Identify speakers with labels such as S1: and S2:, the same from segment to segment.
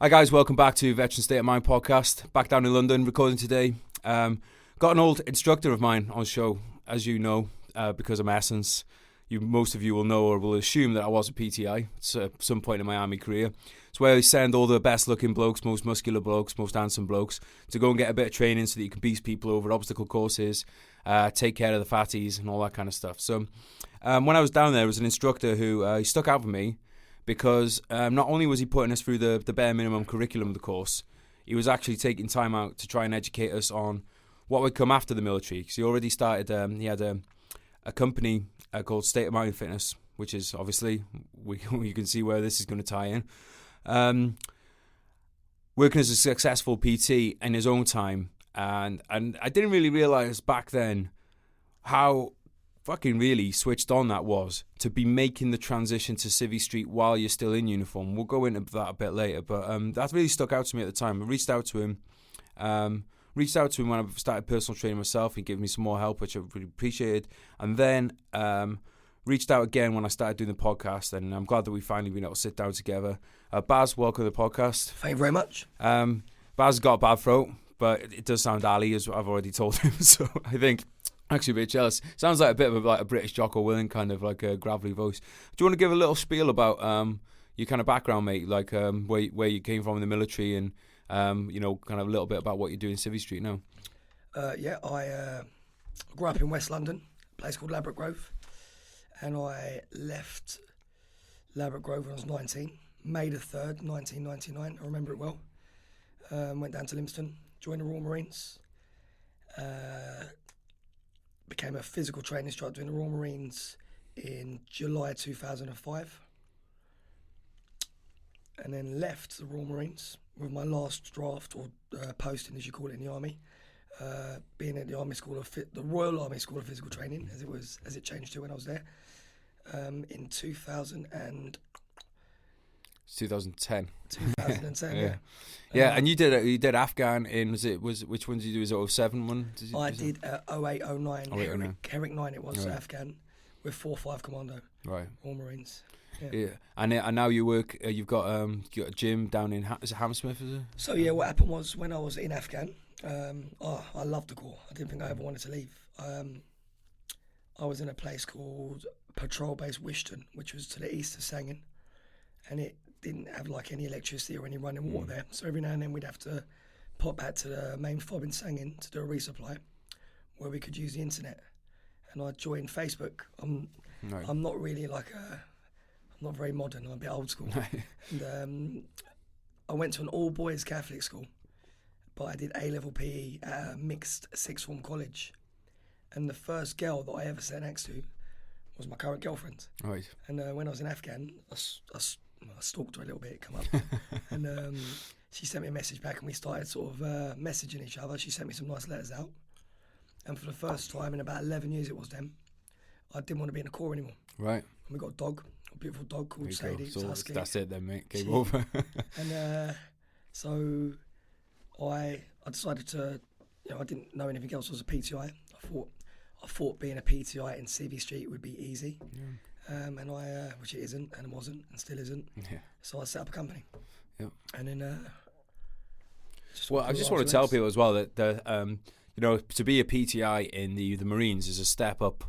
S1: Hi guys, welcome back to Veteran State of Mind podcast. Back down in London, recording today. Got an old instructor of mine on the show, as you know, because of my essence. Most of you will know or will assume that I was a PTI at some point in my army career. It's where they send all the best looking blokes, most muscular blokes, most handsome blokes to go and get a bit of training so that you can beast people over obstacle courses, take care of the fatties and all that kind of stuff. So when I was down there, there was an instructor who he stuck out for me because not only was he putting us through the bare minimum curriculum of the course, he was actually taking time out to try and educate us on what would come after the military. Because he already started, he had a company called State of Mind Fitness, which is obviously, you can see where this is going to tie in. Working as a successful PT in his own time. And I didn't really realise back then how fucking really switched on that was to be making the transition to Civvie Street while you're still in uniform. We'll go into that a bit later, but that really stuck out to me at the time. I reached out to him when I started personal training myself. He gave me some more help, which I really appreciated, and then reached out again when I started doing the podcast, and I'm glad that we finally been able to sit down together. Baz, welcome to the podcast.
S2: Thank you very much.
S1: Baz has got a bad throat, but it does sound Ali, as I've already told him, so I think actually a bit jealous. Sounds like a bit of a British Jocko Willink, kind of like a gravelly voice. Do you want to give a little spiel about your kind of background, mate? Like where you came from in the military, and kind of a little bit about what you do in Civvie Street now.
S2: I grew up in West London, a place called Ladbroke Grove, and I left Ladbroke Grove when I was 19, May the 3rd, 1999. I remember it well. Went down to Livingston, joined the Royal Marines. Became a physical training instructor in the Royal Marines in July 2005, and then left the Royal Marines with my last draft or posting, as you call it, in the army, being at the the Royal Army School of Physical Training, as it changed to when I was there, in 2010.
S1: 2010. Yeah, and you did Afghan in which one did you do? Was it 07 one?
S2: I did 08, 09, Herrick 9 it was, right. Afghan with 4-5 Commando,
S1: right?
S2: Royal Marines.
S1: Yeah. And now you work. You've got a gym down in is it Hammersmith? Is it?
S2: So yeah, what happened was when I was in Afghan, I loved the Corps. I didn't think I ever wanted to leave. I was in a place called Patrol Base Wishton, which was to the east of Sangin, and it didn't have like any electricity or any running water there. So every now and then we'd have to pop back to the main fob in Sangin to do a resupply, where we could use the internet. And I joined Facebook. I'm not really I'm not very modern. I'm a bit old school. And I went to an all-boys Catholic school, but I did A-level PE at a mixed sixth form college. And the first girl that I ever sat next to was my current girlfriend.
S1: Right. And
S2: when I was in Afghan, I stalked her a little bit, come up, and she sent me a message back, and we started sort of messaging each other. She sent me some nice letters out, and for the first time in about 11 years, I didn't want to be in the Corps anymore.
S1: Right.
S2: And we got a beautiful dog called Sadie.
S1: So that's it then, mate. Game over.
S2: And so I decided to, I didn't know anything else as a PTI. I thought being a PTI in Civvie Street would be easy. Yeah. And which it isn't, and it wasn't, and still isn't. Yeah. So I set up a company. Yeah. And then,
S1: I just want to tell people as well that to be a PTI in the Marines is a step up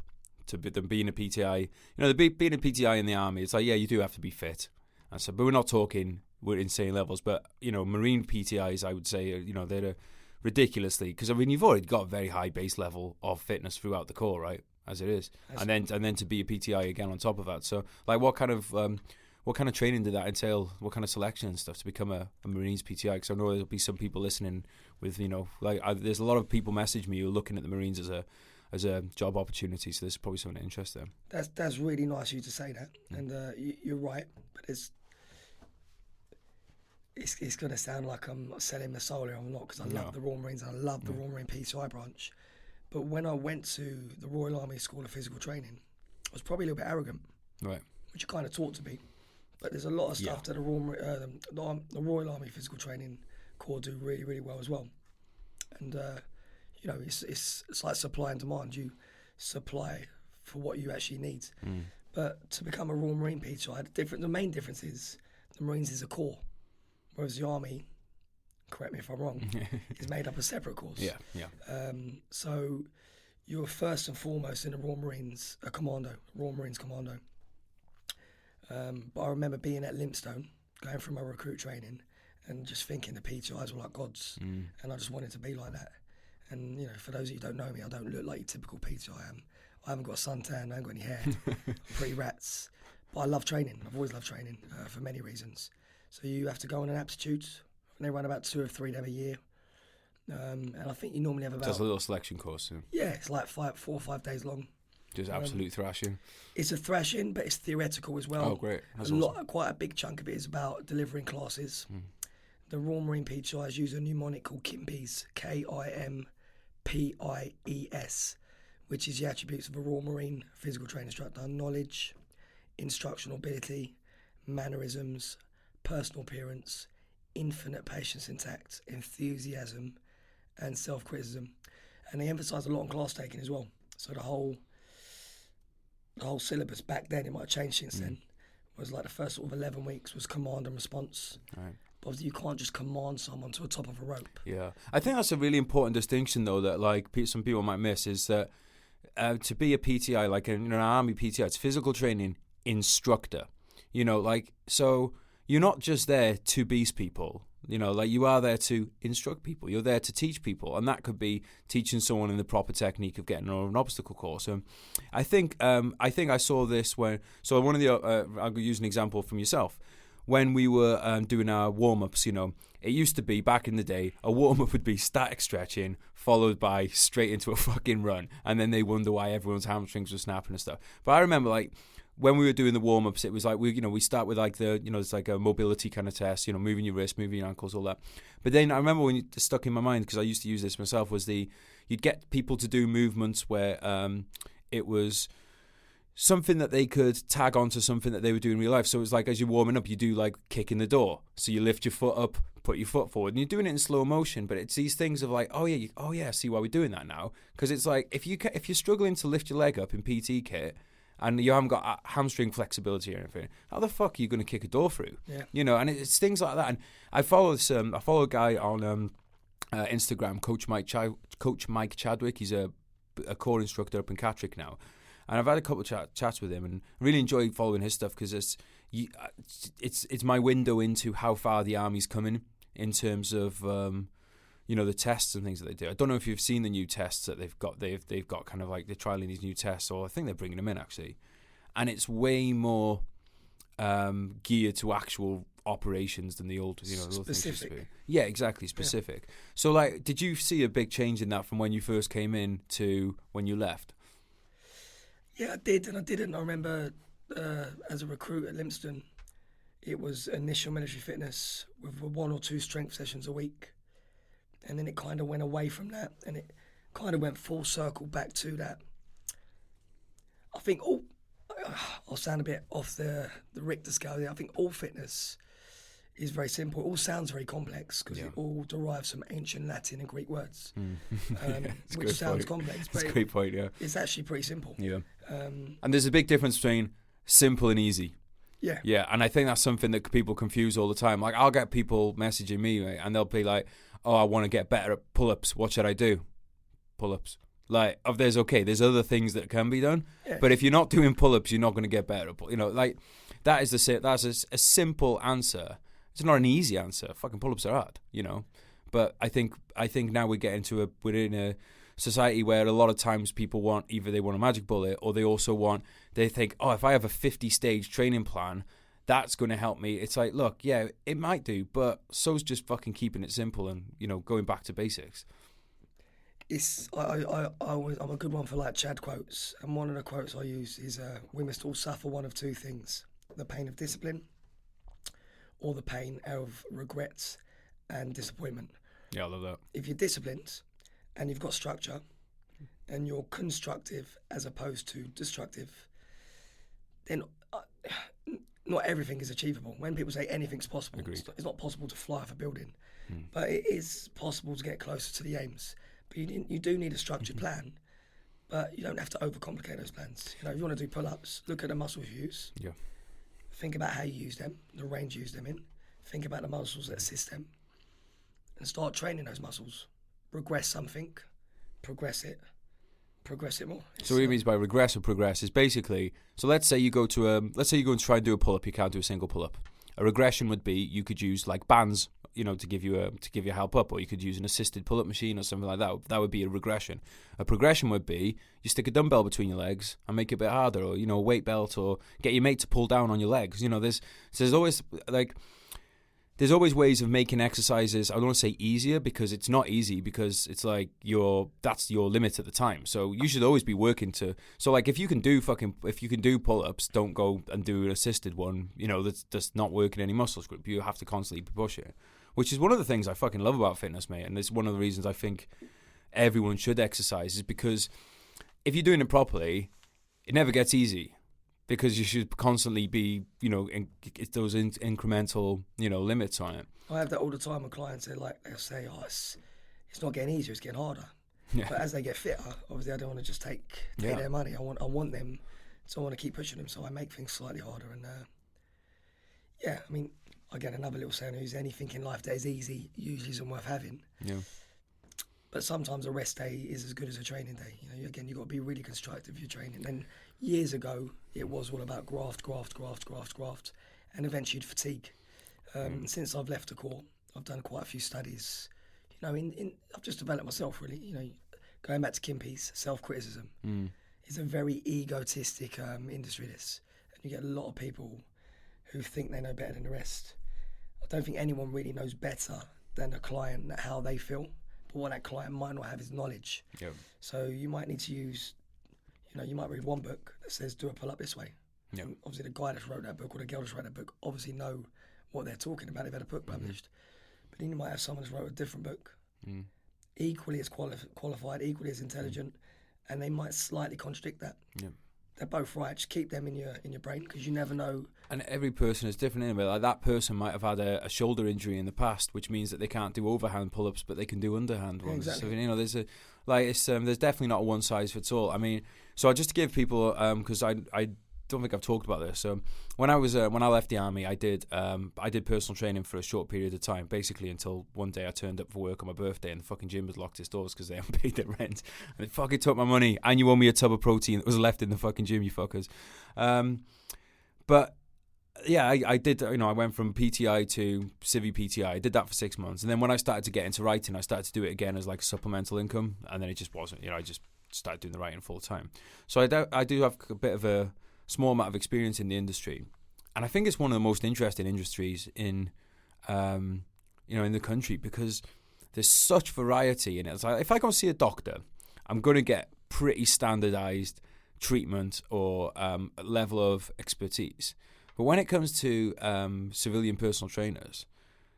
S1: to them being a PTI. Being a PTI in the army, it's like, yeah, you do have to be fit. But we're not talking insane levels. But Marine PTIs, I would say, they're ridiculously, because you've already got a very high base level of fitness throughout the Corps, right? As it is, and then to be a PTI again on top of that. So, like, what kind of training did that entail? What kind of selection and stuff to become a Marines PTI? Because I know there'll be some people listening with, there's a lot of people message me who are looking at the Marines as a job opportunity. So there's probably something to interest them.
S2: That's really nice of you to say that, and you're right. But it's going to sound like I'm selling my soul here. I'm not, because I love the Royal Marines and I love the Royal Marine PTI branch. But when I went to the Royal Army School of Physical Training, I was probably a little bit arrogant,
S1: right? Which
S2: you kind of taught to be. But there's a lot of stuff that the Royal Army Physical Training Corps do really, really well as well. And it's like supply and demand. You supply for what you actually need. But to become a Royal Marine PTI, the main difference is the Marines is a corps. Whereas the army, correct me if I'm wrong, is made up of separate corps.
S1: Yeah, yeah.
S2: So you're first and foremost in the Royal Marines, a commando, Royal Marines commando. But I remember being at Limpstone, going through my recruit training, and just thinking the PTIs were like gods, and I just wanted to be like that. And you know, for those of you who don't know me, I don't look like your typical PTI. I haven't got a suntan, I haven't got any hair, I'm pretty rats. But I love training. I've always loved training for many reasons. So you have to go on an aptitude, and they run about 2 or 3 of them a year. And I think you normally have about...
S1: Just a little selection course.
S2: Yeah, it's like 4 or 5 days long.
S1: Just absolute thrashing.
S2: It's a thrashing, but it's theoretical as well.
S1: Oh, great. That's awesome.
S2: Quite a big chunk of it is about delivering classes. The Royal Marine PTIs use a mnemonic called KIMPIES, KIMPIES, which is the attributes of a Royal Marine physical training instructor: knowledge, instructional ability, mannerisms, personal appearance, infinite patience and tact, enthusiasm, and self-criticism. And they emphasise a lot on class taking as well. So the whole syllabus back then, it might have changed since then, was like the first sort of 11 weeks was command and response.
S1: Right.
S2: But obviously you can't just command someone to the top of a rope.
S1: Yeah. I think that's a really important distinction, though, that like some people might miss, is that to be a PTI, like an army PTI, it's physical training instructor. You know, like, so you're not just there to beast people. You know, like, you are there to instruct people. You're there to teach people, and that could be teaching someone in the proper technique of getting over an obstacle course. I think I saw this when. So one of the I'll use an example from yourself. When we were doing our warm-ups, you know, it used to be, back in the day, a warm-up would be static stretching followed by straight into a fucking run, and then they wonder why everyone's hamstrings were snapping and stuff. But I remember, like, when we were doing the warm-ups, it was like, we start with like it's like a mobility kind of test, you know, moving your wrists, moving your ankles, all that. But then I remember when it stuck in my mind, because I used to use this myself, was you'd get people to do movements where it was something that they could tag onto something that they would do in real life. So it was like, as you're warming up, you do like kicking the door. So you lift your foot up, put your foot forward, and you're doing it in slow motion. But it's these things of like, oh yeah, I see why we're doing that now. Because it's like, if you're struggling to lift your leg up in PT kit, and you haven't got hamstring flexibility or anything, how the fuck are you going to kick a door through? Yeah. You know, and it's things like that. And I follow a guy on Instagram, Coach Mike Chadwick. He's a core instructor up in Catterick now. And I've had a couple of chats with him, and really enjoy following his stuff, because it's my window into how far the army's coming in terms of the tests and things that they do. I don't know if you've seen the new tests that they've got. They've got kind of like, they're trialing these new tests, or I think they're bringing them in actually, and it's way more geared to actual operations than the old,
S2: specific.
S1: Yeah, exactly, specific. Yeah. So, like, did you see a big change in that from when you first came in to when you left?
S2: Yeah, I did, and I didn't. I remember as a recruit at Limpstone, it was initial military fitness with 1 or 2 strength sessions a week. And then it kind of went away from that, and it kind of went full circle back to that. I think I'll sound a bit off the Richter scale there. I think all fitness is very simple. It all sounds very complex because it all derives from ancient Latin and Greek words, which sounds complex.
S1: That's a great point, yeah.
S2: It's actually pretty simple.
S1: Yeah. And there's a big difference between simple and easy.
S2: Yeah.
S1: Yeah, and I think that's something that people confuse all the time. Like, I'll get people messaging me, right, and they'll be like, oh, I want to get better at pull-ups. What should I do? Pull-ups. Like, there's other things that can be done, but if you're not doing pull-ups, you're not going to get better at like, that's a simple answer. It's not an easy answer. Fucking pull-ups are hard, you know. But I think now we're in a society where a lot of times people want, either they want a magic bullet, or they think, oh, if I have a 50-stage training plan, that's going to help me. It's like, look, yeah, it might do, but so's just fucking keeping it simple and, going back to basics.
S2: I'm a good one for like Chad quotes, and one of the quotes I use is, we must all suffer one of 2 things: the pain of discipline, or the pain of regrets and disappointment.
S1: Yeah, I love that.
S2: If you're disciplined and you've got structure and you're constructive as opposed to destructive, then not everything is achievable. When people say anything's possible, it's not possible to fly off a building, but it is possible to get closer to the aims. But you do need a structured plan, but you don't have to overcomplicate those plans. If you want to do pull-ups, look at the muscles you use.
S1: Yeah.
S2: Think about how you use them, the range you use them in. think about the muscles that assist them, and start training those muscles. Regress something, progress it more.
S1: So what he means by regress or progress is basically, so let's say you go and try and do a pull-up, you can't do a single pull-up. A regression would be you could use like bands, to give you help up, or you could use an assisted pull-up machine or something like that. That would be a regression. A progression would be you stick a dumbbell between your legs and make it a bit harder, or a weight belt, or get your mate to pull down on your legs. There's always ways of making exercises, I don't want to say easier, because it's not easy, because it's like that's your limit at the time. So you should always be working to, so like if you can do pull-ups, don't go and do an assisted one, that's not working any muscles group. You have to constantly push it, which is one of the things I fucking love about fitness, mate. And it's one of the reasons I think everyone should exercise, is because if you're doing it properly, it never gets easy. Because you should constantly be, it's those incremental, limits on it.
S2: I have that all the time with clients. They'll say, "Oh, it's not getting easier; it's getting harder."
S1: Yeah.
S2: But as they get fitter, obviously, I don't want to just take their money. I want them, so I want to keep pushing them. So I make things slightly harder. And I mean, again, another little saying is anything in life that is easy usually isn't worth having.
S1: Yeah.
S2: But sometimes a rest day is as good as a training day. Again, you've got to be really constructive with your training. And years ago, it was all about graft, and eventually you'd fatigue. Since I've left the core, I've done quite a few studies. I've just developed myself, really. Going back to Kimpe's, self-criticism is a very egotistic industry, this. And you get a lot of people who think they know better than the rest. I don't think anyone really knows better than a client how they feel. But what that client might not have is knowledge. Yep. So you might need to use, you might read one book that says do a pull-up this way. Yep. Obviously the guy that wrote that book or the girl that wrote that book obviously know what they're talking about. They've had a book published. But then you might have someone who's wrote a different book, equally as qualified, equally as intelligent, and they might slightly contradict that. Yep. They're both right. Just keep them in your brain, because you never know. And
S1: every person is different anyway. Like that person might have had a shoulder injury in the past, which means that they can't do overhand pull-ups, but they can do underhand ones.
S2: Exactly.
S1: So there's definitely not a one size fits all. I mean, so just to give people, because I don't think I've talked about this. So when I left the army, I did personal training for a short period of time, basically until one day I turned up for work on my birthday and the fucking gym had locked its doors because they hadn't paid their rent, and they fucking took my money, and you owe me a tub of protein that was left in the fucking gym, you fuckers. But yeah, I did. I went from PTI to civvie PTI. I did that for 6 months, and then when I started to get into writing, I started to do it again as like a supplemental income, and then it just wasn't. I just started doing the writing full time. So I do have a bit of a small amount of experience in the industry, and I think it's one of the most interesting industries in the country, because there's such variety in it. It's like, if I go see a doctor, I'm going to get pretty standardized treatment or level of expertise. But when it comes to civilian personal trainers,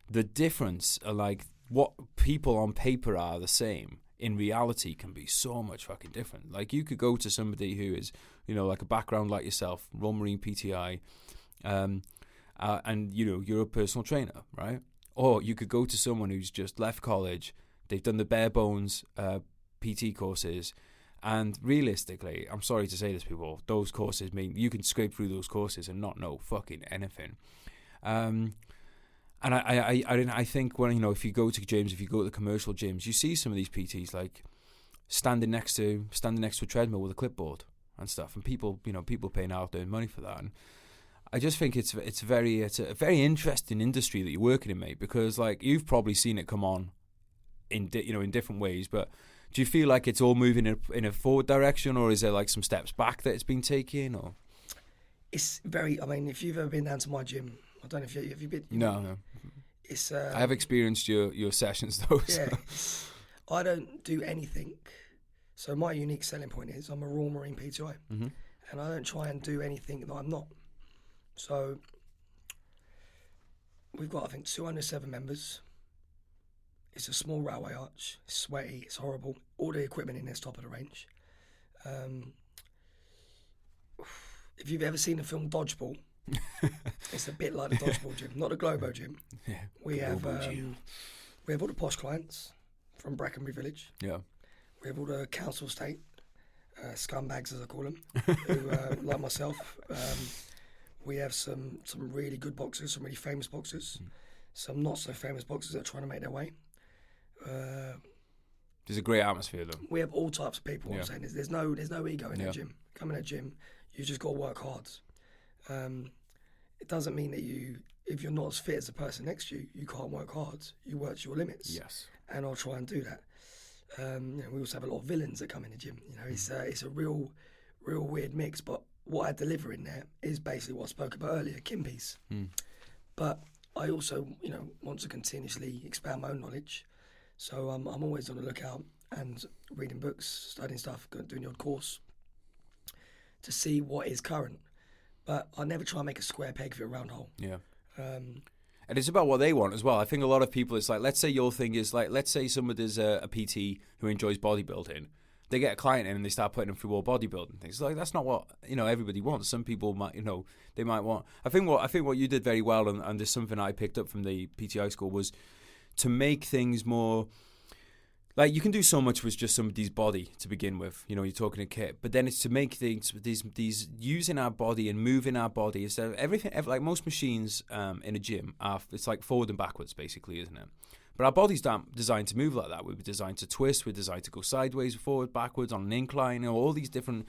S1: the difference, like what people on paper are the same, in reality can be so much fucking different. Like you could go to somebody who is, like a background like yourself, Royal Marine PTI, and you're a personal trainer, right? Or you could go to someone who's just left college, they've done the bare bones PT courses, and realistically, I'm sorry to say this, people, those courses mean you can scrape through those courses and not know fucking anything. And I think when if you go to gyms, if you go to the commercial gyms, you see some of these PTs like standing next to a treadmill with a clipboard and stuff, and people paying hard-earned money for that. And I just think it's a very interesting industry that you're working in, mate, because like you've probably seen it come on in different ways. But do you feel like it's all moving in a forward direction, or is there like some steps back that it's been taking? Or
S2: it's very. I mean, if you've ever been down to my gym. I don't know if have you been.
S1: No.
S2: It's.
S1: I have experienced your sessions though.
S2: Yeah. I don't do anything. So my unique selling point is I'm a Royal Marine PTI, and I don't try and do anything that I'm not. So we've got, I think, 207 members. It's a small railway arch. It's sweaty. It's horrible. All the equipment in there's top of the range. If you've ever seen the film Dodgeball. It's a bit like the Dodgeball gym, not the Globo gym.
S1: Yeah,
S2: we have all the posh clients from Brackenbury Village.
S1: Yeah,
S2: we have all the council estate scumbags, as I call them, who like myself. We have some really good boxers, some really famous boxers. some not so famous boxers that are trying to make their way.
S1: There's a great atmosphere though.
S2: We have all types of people. What I'm saying is there's no ego in the gym. Come in a gym, you just got to work hard. It doesn't mean that if you're not as fit as the person next to you, you can't work hard. You work to your limits.
S1: Yes.
S2: And I'll try and do that. We also have a lot of villains that come in the gym. It's a real weird mix. But what I deliver in there is basically what I spoke about earlier, Kimpies. But I also, want to continuously expand my own knowledge. So I'm always on the lookout and reading books, studying stuff, doing the odd course to see what is current. But I never try and make a square peg fit a round hole.
S1: Yeah. And it's about what they want as well. I think a lot of people, it's like, let's say your thing is like, let's say somebody's a PT who enjoys bodybuilding. They get a client in and they start putting them through all bodybuilding things. Like, that's not what, everybody wants. Some people might, they might want. I think what you did very well, and there's something I picked up from the PTI school, was to make things more. Like, you can do so much with just somebody's body to begin with, you're talking a kit, but then it's to make things, these using our body and moving our body instead of everything, like most machines in a gym, it's like forward and backwards basically, isn't it? But our body's not designed to move like that. We're designed to twist, we're designed to go sideways, forward, backwards, on an incline, all these different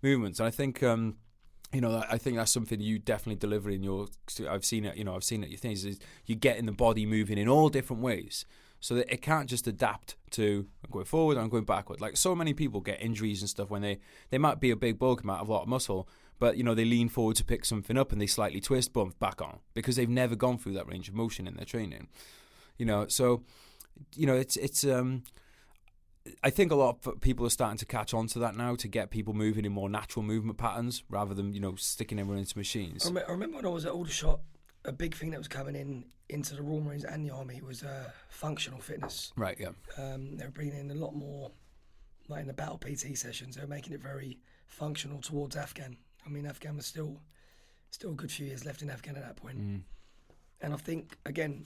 S1: movements. And I think, I think that's something you definitely deliver in your, I've seen it, your things, is you're getting the body moving in all different ways. So that it can't just adapt to I'm going forward, I'm going backward. Like, so many people get injuries and stuff when they might be a big bulk, might have a lot of muscle, but they lean forward to pick something up and they slightly twist, boom, back on, because they've never gone through that range of motion in their training. So it's I think a lot of people are starting to catch on to that now, to get people moving in more natural movement patterns rather than sticking everyone into machines.
S2: I remember when I was at Aldershot, a big thing that was coming into the Royal Marines and the Army was functional fitness. Right, yeah. They were bringing in a lot more, like in the battle PT sessions, they were making it very functional towards Afghan. I mean, Afghan was still a good few years left in Afghan at that point. And I think, again,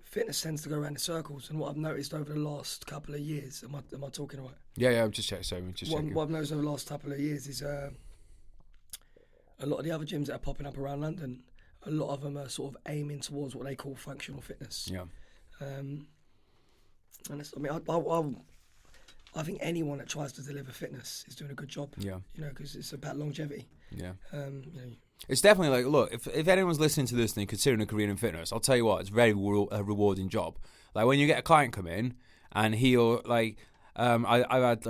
S2: fitness tends to go around in circles. And what I've noticed over the last couple of years, am I talking about?
S1: Yeah, I'm just checking. Sorry, checking.
S2: What I've noticed over the last couple of years is a lot of the other gyms that are popping up around London, a lot of them are sort of aiming towards what they call functional fitness. Yeah. And I think anyone that tries to deliver fitness is doing a good job. Yeah. Because it's about longevity. Yeah.
S1: It's definitely like, look, if anyone's listening to this and considering a career in fitness, I'll tell you what, it's a very rewarding job. Like, when you get a client come in and he'll like, I've had.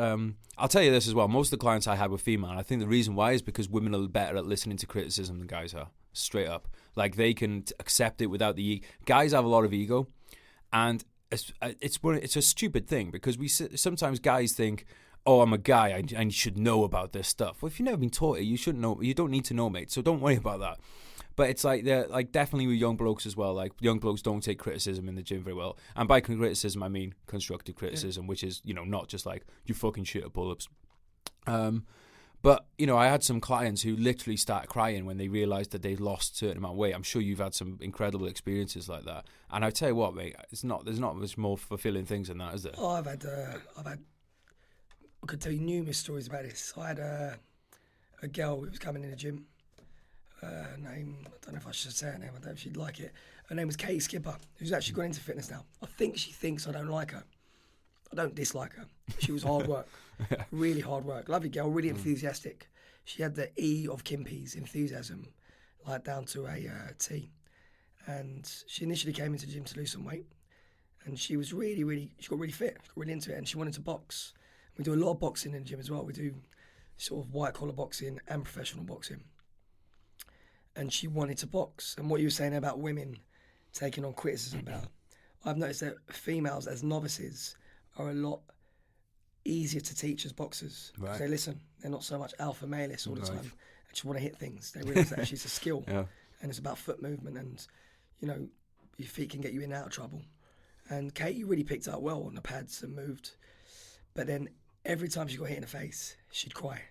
S1: I'll tell you this as well. Most of the clients I had were female. I think the reason why is because women are better at listening to criticism than guys are. Straight up, like, they can accept it without the guys have a lot of ego, and it's a stupid thing, because sometimes guys think, oh, I'm a guy, I should know about this stuff. Well, if you've never been taught it, you shouldn't know. You don't need to know, mate. So don't worry about that. But it's like, they're like, definitely with young blokes as well. Like, young blokes don't take criticism in the gym very well, and by criticism I mean constructive criticism, which is not just like, you fucking shit at pull-ups. But, I had some clients who literally started crying when they realised that they'd lost a certain amount of weight. I'm sure you've had some incredible experiences like that. And I tell you what, mate, there's not much more fulfilling things than that, is there?
S2: Oh, I could tell you numerous stories about this. I had a girl who was coming in the gym. Her name, I don't know if I should say her name, I don't know if she'd like it. Her name was Katie Skipper, who's actually gone into fitness now. I think she thinks I don't like her. I don't dislike her. She was hard work. Really hard work. Lovely girl, really enthusiastic. She had the E of Kimpies, enthusiasm, like down to a T. And she initially came into the gym to lose some weight. And she was she got really fit, got really into it, and she wanted to box. We do a lot of boxing in the gym as well. We do sort of white collar boxing and professional boxing. And she wanted to box. And what you were saying about women taking on criticism about, I've noticed that females as novices are a lot easier to teach as boxers. Right. They listen. They're not so much alpha male-ish all the time. They just want to hit things. They realise that actually it's a skill. Yeah. And it's about foot movement, and, your feet can get you in and out of trouble. And Katie really picked up well on the pads and moved. But then every time she got hit in the face, she'd cry.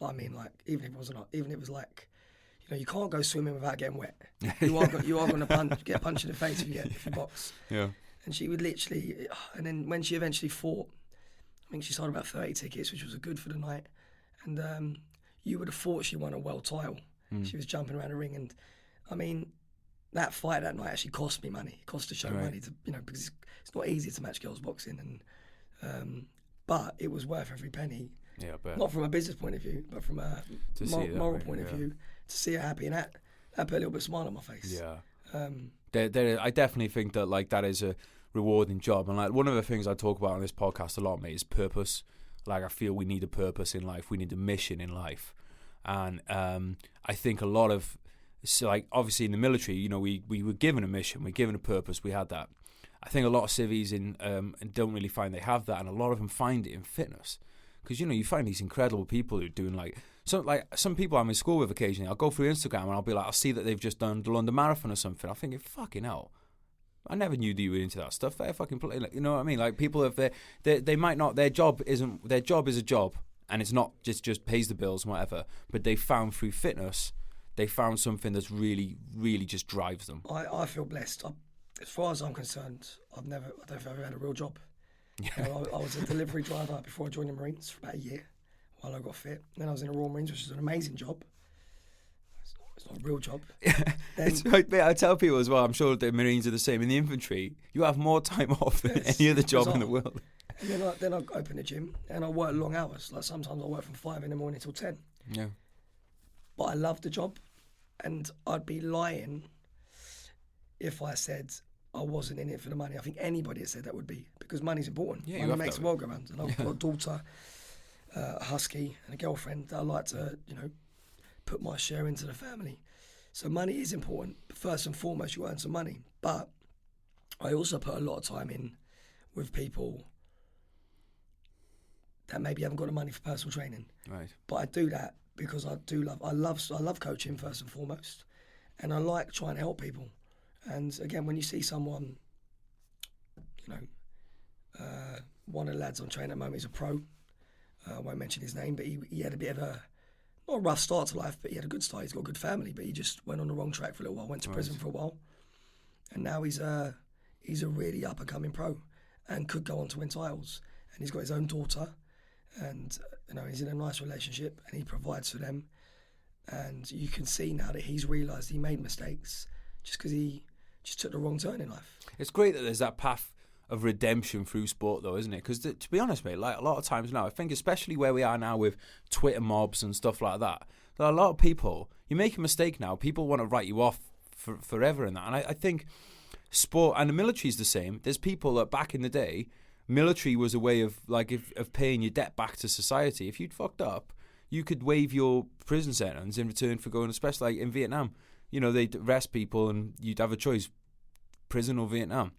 S2: Even if it was like, you can't go swimming without getting wet. You are going to get punched in the face if you box. Yeah. And she would literally, and then when she eventually fought, I think she sold about 30 tickets, which was good for the night. And you would have thought she won a world title. She was jumping around the ring, and I mean, that fight that night actually cost me money. It cost the show money to, because it's not easy to match girls boxing, and but it was worth every penny.
S1: Yeah, I bet.
S2: Not from a business point of view, but from a moral point of view, to see her happy, and that put a little bit of smile on my face.
S1: Yeah. I definitely think that that is a rewarding job, and one of the things I talk about on this podcast a lot, mate, is purpose. I feel we need a purpose in life. We need a mission in life, and I think a lot of obviously in the military, we were given a mission, we're given a purpose. We had that. I think a lot of civvies don't really find they have that, and a lot of them find it in fitness, because you find these incredible people who are doing some people I'm in school with occasionally. I'll go through Instagram and I'll be like, I'll see that they've just done the London Marathon or something. I'm thinking, fucking hell, I never knew that you were into that stuff. Fair fucking play, you know what I mean? People have they might not, their job is a job, and it's not just pays the bills and whatever. But they found through fitness, they found something that's really, really just drives them.
S2: I feel blessed. As far as I'm concerned, I don't think I've ever had a real job. I was a delivery driver before I joined the Marines for about a year while I got fit. Then I was in the Royal Marines, which is an amazing job. It's not a real job.
S1: It's right, mate, I tell people as well, I'm sure the Marines are the same. In the infantry, you have more time off than any other job in the world.
S2: And then I open the gym and I work long hours. Sometimes I work from 5 in the morning till 10.
S1: Yeah.
S2: But I love the job, and I'd be lying if I said I wasn't in it for the money. I think anybody that said that would be, because money's important.
S1: Yeah,
S2: money makes the world go round. And I've got a daughter, a husky, and a girlfriend that I like to, put my share into the family. So money is important. But first and foremost, you earn some money. But I also put a lot of time in with people that maybe haven't got the money for personal training.
S1: Right.
S2: But I do that because I love coaching first and foremost, and I like trying to help people. And again, when you see someone, one of the lads I'm training at the moment is a pro. I won't mention his name, but he had a bit of not a rough start to life, but he had a good start. He's got a good family, but he just went on the wrong track for a little while, went to prison for a while. And now he's a really up-and-coming pro and could go on to win titles. And he's got his own daughter, and he's in a nice relationship, and he provides for them. And you can see now that he's realised he made mistakes just because he just took the wrong turn in life. It's
S1: great that there's that path of redemption through sport, though, isn't it? Because to be honest, mate, a lot of times now, I think especially where we are now with Twitter mobs and stuff like that, there are a lot of people, you make a mistake now, people want to write you off forever in that. And I think sport, and the military is the same. There's people that back in the day, military was a way of of paying your debt back to society. If you'd fucked up, you could waive your prison sentence in return for going, especially in Vietnam. They'd arrest people and you'd have a choice, prison or Vietnam.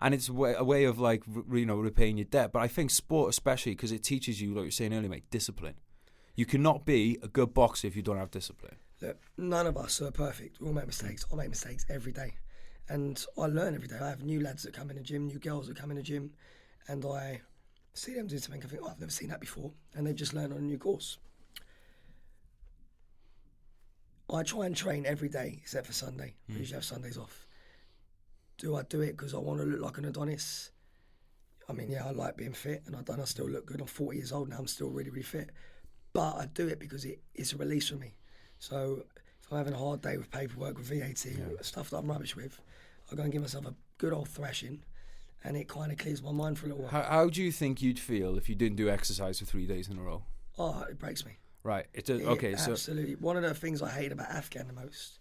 S1: And it's a way of repaying your debt. But I think sport, especially because it teaches you, like you were saying earlier, mate, discipline. You cannot be a good boxer if you don't have discipline.
S2: Look, none of us are perfect. We all make mistakes. I make mistakes every day. And I learn every day. I have new lads that come in the gym, new girls that come in the gym, and I see them do something. I think, I've never seen that before. And they've just learned on a new course. I try and train every day except for Sunday. I usually have Sundays off. Do I do it because I want to look like an Adonis? I mean, yeah, I like being fit, and I still look good. I'm 40 years old now. I'm still really, really fit. But I do it because it's a release for me. So if I'm having a hard day with paperwork, with VAT, stuff that I'm rubbish with, I go and give myself a good old thrashing, and it kind of clears my mind for a little while.
S1: How do you think you'd feel if you didn't do exercise for 3 days in a row?
S2: Oh, it breaks me.
S1: Right.
S2: Absolutely. One of the things I hate about Afghan the most,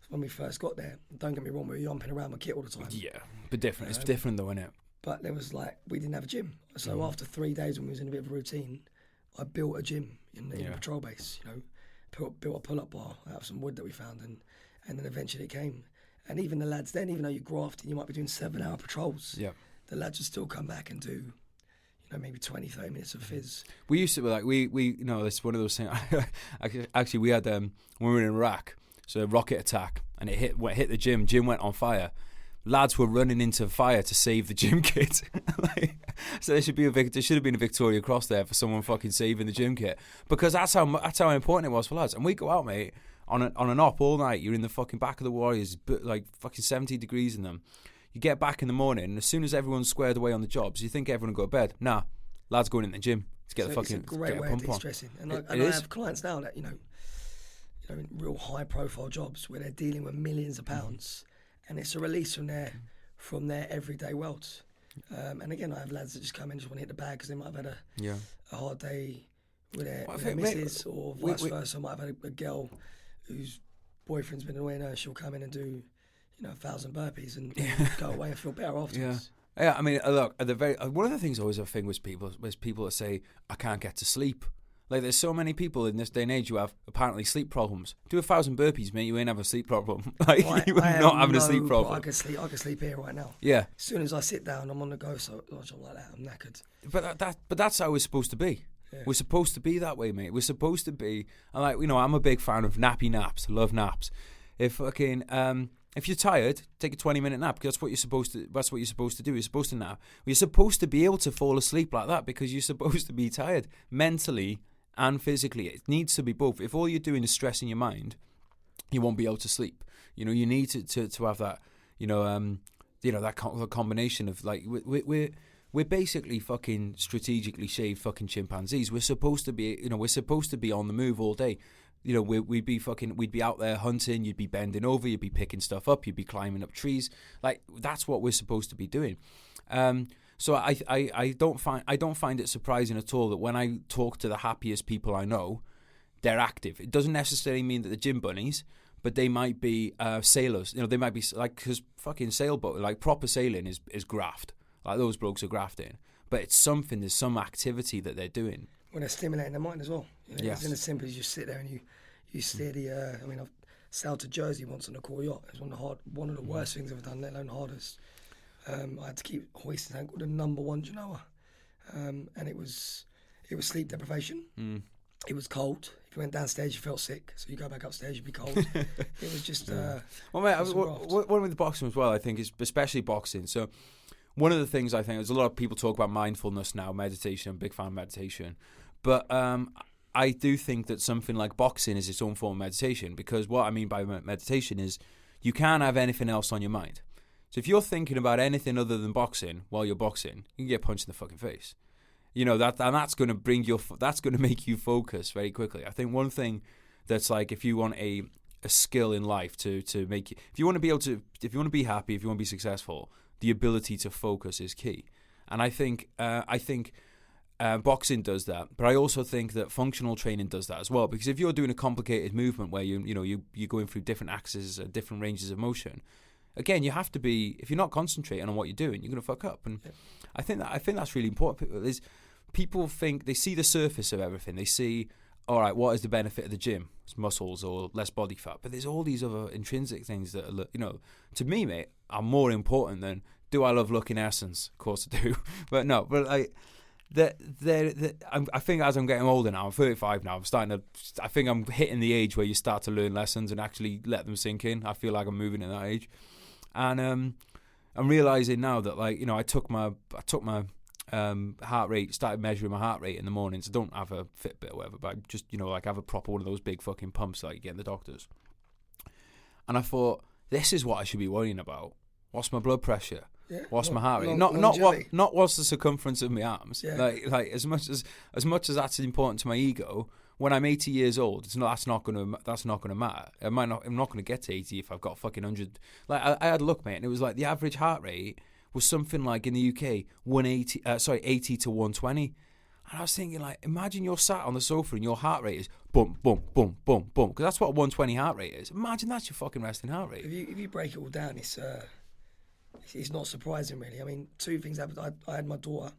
S2: when we first got there, don't get me wrong, we were jumping around with kit all the time.
S1: Yeah, but different. It's different though, isn't it?
S2: But there was we didn't have a gym. So after 3 days when we was in a bit of a routine, I built a gym in the patrol base, built a pull-up bar out of some wood that we found, and then eventually it came. And even the lads then, even though you're grafting, you might be doing 7-hour patrols, the lads would still come back and do maybe 20, 30 minutes of fizz. We
S1: used to it's one of those things. Actually, we had when we were in Iraq, so a rocket attack, and it hit the gym. Gym went on fire. Lads were running into fire to save the gym kit. So there should have been a Victoria Cross there for someone fucking saving the gym kit, because that's how important it was for lads. And we go out, mate, on an op all night. You're in the fucking back of the Warriors, fucking 70 degrees in them. You get back in the morning, and as soon as everyone's squared away on the jobs, you think everyone will go to bed. Nah, lads going in the gym to get
S2: it's a great way of de-stressing. And I have clients now that in real high-profile jobs where they're dealing with millions of pounds, and it's a release from their everyday worlds. And again, I have lads that just come in and just want to hit the bag because they might have had a hard day with their missus, or vice versa. I might have had a girl whose boyfriend's been away now. She'll come in and do 1,000 burpees and go away and feel better afterwards.
S1: Yeah, I mean, look, one of the things always I think with people that say, I can't get to sleep. Like, there's so many people in this day and age who have apparently sleep problems. Do 1,000 burpees, mate, you ain't have a sleep problem. Like, you are not having a sleep problem.
S2: I can sleep here right now.
S1: Yeah.
S2: As soon as I sit down, I'm on the go, so I'm like that, I'm knackered.
S1: But that's how we're supposed to be.
S2: Yeah.
S1: We're supposed to be that way, mate. We're supposed to be, and like, I'm a big fan of nappy naps. Love naps. If you're tired, take a 20-minute nap, because that's what you're supposed to do. You're supposed to nap. You're supposed to be able to fall asleep like that because you're supposed to be tired mentally and physically. It needs to be both. If all you're doing is stressing your mind, you won't be able to sleep. You need to have that. That combination of, like, we're basically fucking strategically shaved fucking chimpanzees. We're supposed to be, on the move all day. We'd be out there hunting. You'd be bending over. You'd be picking stuff up. You'd be climbing up trees. Like, that's what we're supposed to be doing. So I don't find it surprising at all that when I talk to the happiest people I know, they're active. It doesn't necessarily mean that they're gym bunnies, but they might be sailors. They might be like, because fucking sailboat, like proper sailing is graft. Like, those blokes are grafting. But it's something. There's some activity that they're doing.
S2: Well, they're stimulating their mind as well.
S1: Yes.
S2: It's as simple as you sit there and you steer the. I've sailed to Jersey once on a cool yacht. It's one of the worst things I've ever done, let alone hardest. I had to keep hoisting something called the number 1 Genoa, and it was sleep deprivation. It was cold. If you went downstairs, you felt sick. So you go back upstairs, you'd be cold. It was just.
S1: Well, mate, one with boxing as well, I think, is especially boxing. So one of the things I think, there's a lot of people talk about mindfulness now, meditation. I'm a big fan of meditation, but I do think that something like boxing is its own form of meditation, because what I mean by meditation is you can't have anything else on your mind. So if you're thinking about anything other than boxing while you're boxing, you can get punched in the fucking face. That's going to make you focus very quickly. I think one thing that's like, if you want a skill in life to make you, if you want to be happy, if you want to be successful, the ability to focus is key. And I think boxing does that, but I also think that functional training does that as well. Because if you're doing a complicated movement where you're going through different axes, different ranges of motion, again, you have to be. If you're not concentrating on what you're doing, you're going to fuck up. And I think that's really important. People think they see the surface of everything. They see, all right, what is the benefit of the gym? It's muscles or less body fat. But there's all these other intrinsic things that are, to me, mate, are more important than, do I love looking essence? Of course I do. But no, but I think as I'm getting older now, I'm 35 now, I think I'm hitting the age where you start to learn lessons and actually let them sink in. I feel like I'm moving in that age. And I'm realizing now that, like, I took my heart rate, started measuring my heart rate in the mornings. I don't have a Fitbit or whatever, but I just, like, have a proper one of those big fucking pumps like you get in the doctors. And I thought, this is what I should be worrying about. What's my blood pressure? Yeah. What's my heart rate? Not what's the circumference of my arms. Yeah. Like as much as that's important to my ego. When I'm 80 years old, that's not gonna matter. I'm not gonna get to 80 if I've got fucking 100. Like, I had a look, mate, and it was like the average heart rate was something like, in the UK, 80 to 120. And I was thinking, like, imagine you're sat on the sofa and your heart rate is boom, boom, boom, boom, boom, because that's what a 120 heart rate is. Imagine that's your fucking resting heart rate.
S2: If you break it all down, it's not surprising, really. I mean, two things happened. I had my daughter,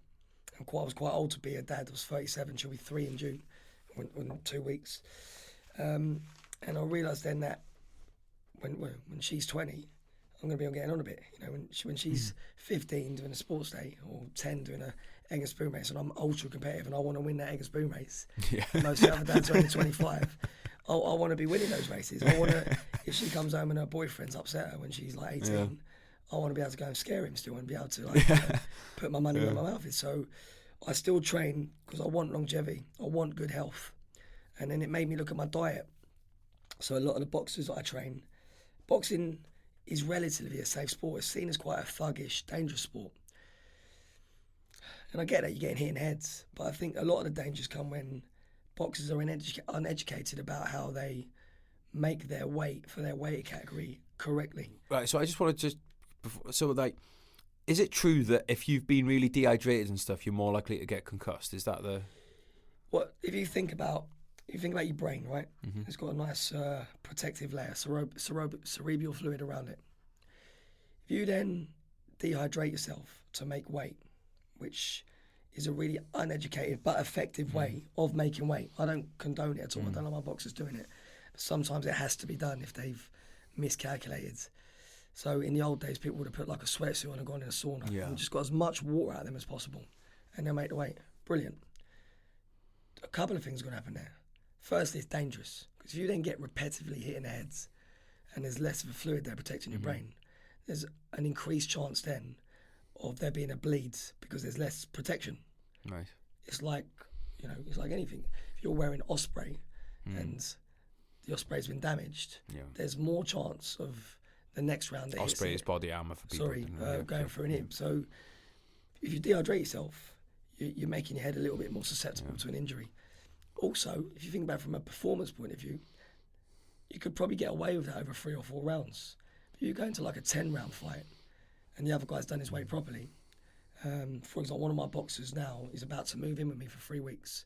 S2: and I was quite old to be a dad. I was 37. She'll be 3 in June, in 2 weeks. And I realised then that when she's 20, I'm going to be getting on a bit. When she's 15 doing a sports day, or 10 doing a egg and spoon race, and I'm ultra competitive and I want to win that egg and spoon race. Yeah. Most of the other dads are only 25. I want to be winning those races. I want to. If she comes home and her boyfriend's upset her when she's like 18. Yeah. I want to be able to go and scare him still and be able to put my money where my mouth is. So I still train because I want longevity. I want good health. And then it made me look at my diet. So a lot of the boxers that I train, boxing is relatively a safe sport. It's seen as quite a thuggish, dangerous sport. And I get that you're getting hit in heads, but I think a lot of the dangers come when boxers are uneducated about how they make their weight for their weight category correctly.
S1: Right. So I just want to is it true that if you've been really dehydrated and stuff, you're more likely to get concussed? Is that the...
S2: What if you think about your brain, right? Mm-hmm. It's got a nice protective layer, cerebral fluid around it. If you then dehydrate yourself to make weight, which is a really uneducated but effective way of making weight. I don't condone it at all. I don't know my boxers doing it. But sometimes it has to be done if they've miscalculated. So in the old days, people would have put like a sweatsuit on and gone in a sauna and just got as much water out of them as possible, and they'll make the weight. Brilliant. A couple of things are going to happen there. Firstly, it's dangerous because if you then get repetitively hitting the heads and there's less of a fluid there protecting your brain, there's an increased chance then of there being a bleed because there's less protection.
S1: Right.
S2: It's like, it's like anything. If you're wearing Osprey and the Osprey's been damaged, there's more chance of the next round.
S1: Osprey is body armour for people.
S2: Going through an hip. So if you dehydrate yourself, you're making your head a little bit more susceptible to an injury. Also, if you think about it from a performance point of view, you could probably get away with that over 3 or 4 rounds. If you go into like a 10-round fight and the other guy's done his weight properly, for example, one of my boxers now is about to move in with me for 3 weeks.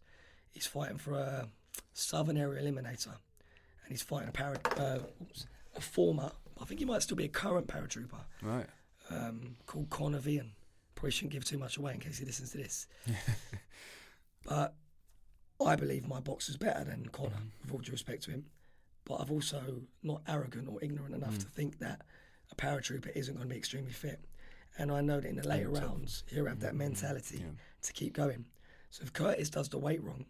S2: He's fighting for a Southern Area Eliminator, and he's fighting a former, I think he might still be a current paratrooper,
S1: right?
S2: Called Connor Vian. Probably shouldn't give too much away in case he listens to this. But I believe my boxer's better than Connor, with all due respect to him. But I've also not arrogant or ignorant enough to think that a paratrooper isn't going to be extremely fit. And I know that in the later rounds, he'll have that mentality to keep going. So if Curtis does the weight wrong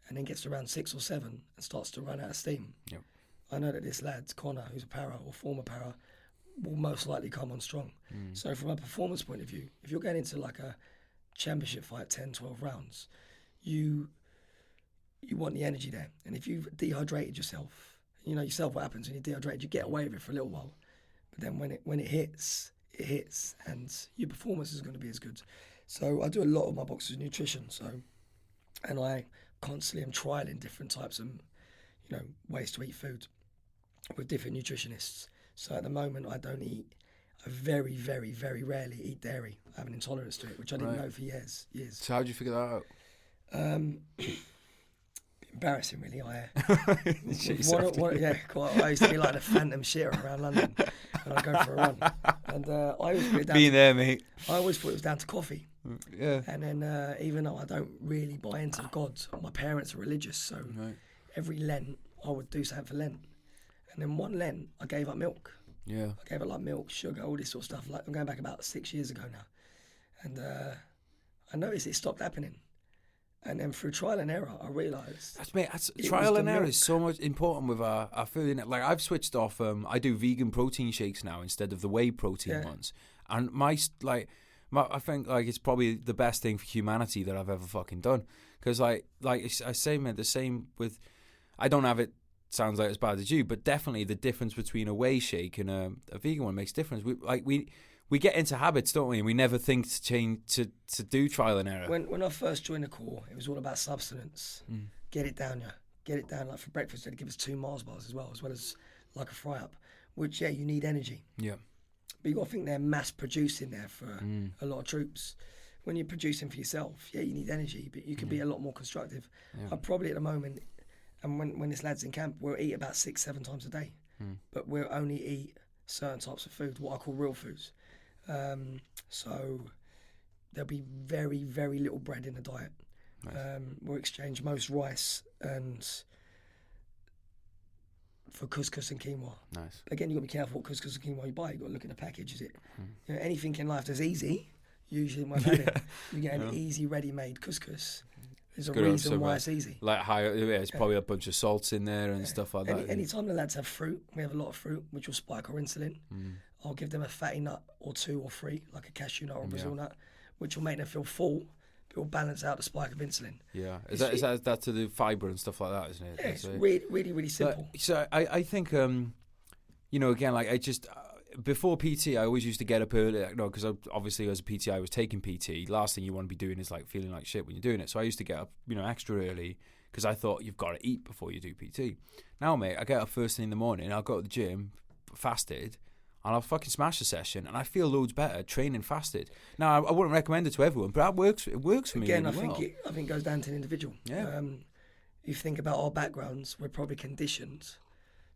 S2: and then gets to round 6 or 7 and starts to run out of steam, I know that this lad, Connor, who's a para or former para, will most likely come on strong. So from a performance point of view, if you're going into like a championship fight, 10, 12 rounds, you want the energy there. And if you've dehydrated yourself, you know yourself what happens when you're dehydrated, you get away with it for a little while. But then when it hits, and your performance is going to be as good. So I do a lot of my boxers' nutrition, and I constantly am trialing different types of, ways to eat food with different nutritionists. So at the moment, I don't eat. I very, very, very rarely eat dairy. I have an intolerance to it, which I didn't know for years.
S1: So how did you figure that out?
S2: Embarrassing, really. I used to be like the phantom shitter around London when I go for a run, and I always put it down.
S1: Being there, mate.
S2: I always thought it was down to coffee.
S1: Yeah.
S2: And then even though I don't really buy into God, my parents are religious, so every Lent I would do something for Lent, and then one Lent I gave up milk.
S1: Yeah.
S2: I gave up like milk, sugar, all this sort of stuff. Like I'm going back about 6 years ago now, and I noticed it stopped happening. And then through trial and error, I realised...
S1: Trial and error is so much important with our food. Innit? Like, I've switched off... I do vegan protein shakes now instead of the whey protein ones. And I think, like, it's probably the best thing for humanity that I've ever fucking done. Because, like I say, man, the same with... I don't have it... Sounds like as bad as you, but definitely the difference between a whey shake and a vegan one makes difference. We get into habits, don't we? And we never think to change to do trial and error.
S2: When I first joined the Corps, it was all about substance. Get it down, Get it down. Like for breakfast, they'd give us 2 Mars bars as well as like a fry up. Which you need energy. Yeah. But you got to think they're mass producing there for a lot of troops. When you're producing for yourself, you need energy, but you can be a lot more constructive. I probably at the moment, and when this lad's in camp, we'll eat about 6-7 times a day, but we'll only eat certain types of food, what I call real foods. So there'll be very, very little bread in the diet. Nice. We'll exchange most rice and for couscous and quinoa. Nice. Again, you've got to be careful what couscous and quinoa you buy. You've got to look at the package. Is it anything in life that's easy? Usually when I've had it, you get an easy, ready-made couscous. There's a reason why it's easy.
S1: Like it's probably a bunch of salts in there and stuff like that.
S2: Anytime the lads have fruit, we have a lot of fruit, which will spike our insulin. I'll give them a fatty nut or 2 or 3, like a cashew nut or a Brazil nut, which will make them feel full, but will balance out the spike of insulin. Yeah, is that to the fibre and stuff like that, isn't it? Yeah, it's really, really, really simple.
S1: So I think, again, like I just... before PT, I always used to get up early, because obviously as a PT, I was taking PT. Last thing you want to be doing is like feeling like shit when you're doing it. So I used to get up, extra early because I thought you've got to eat before you do PT. Now, mate, I get up first thing in the morning, I'll go to the gym, fasted, and I'll fucking smash a session, and I feel loads better training fasted. Now, I wouldn't recommend it to everyone, but that works. It works for me really well.
S2: I think it goes down to an individual.
S1: Yeah.
S2: You think about our backgrounds, we're probably conditioned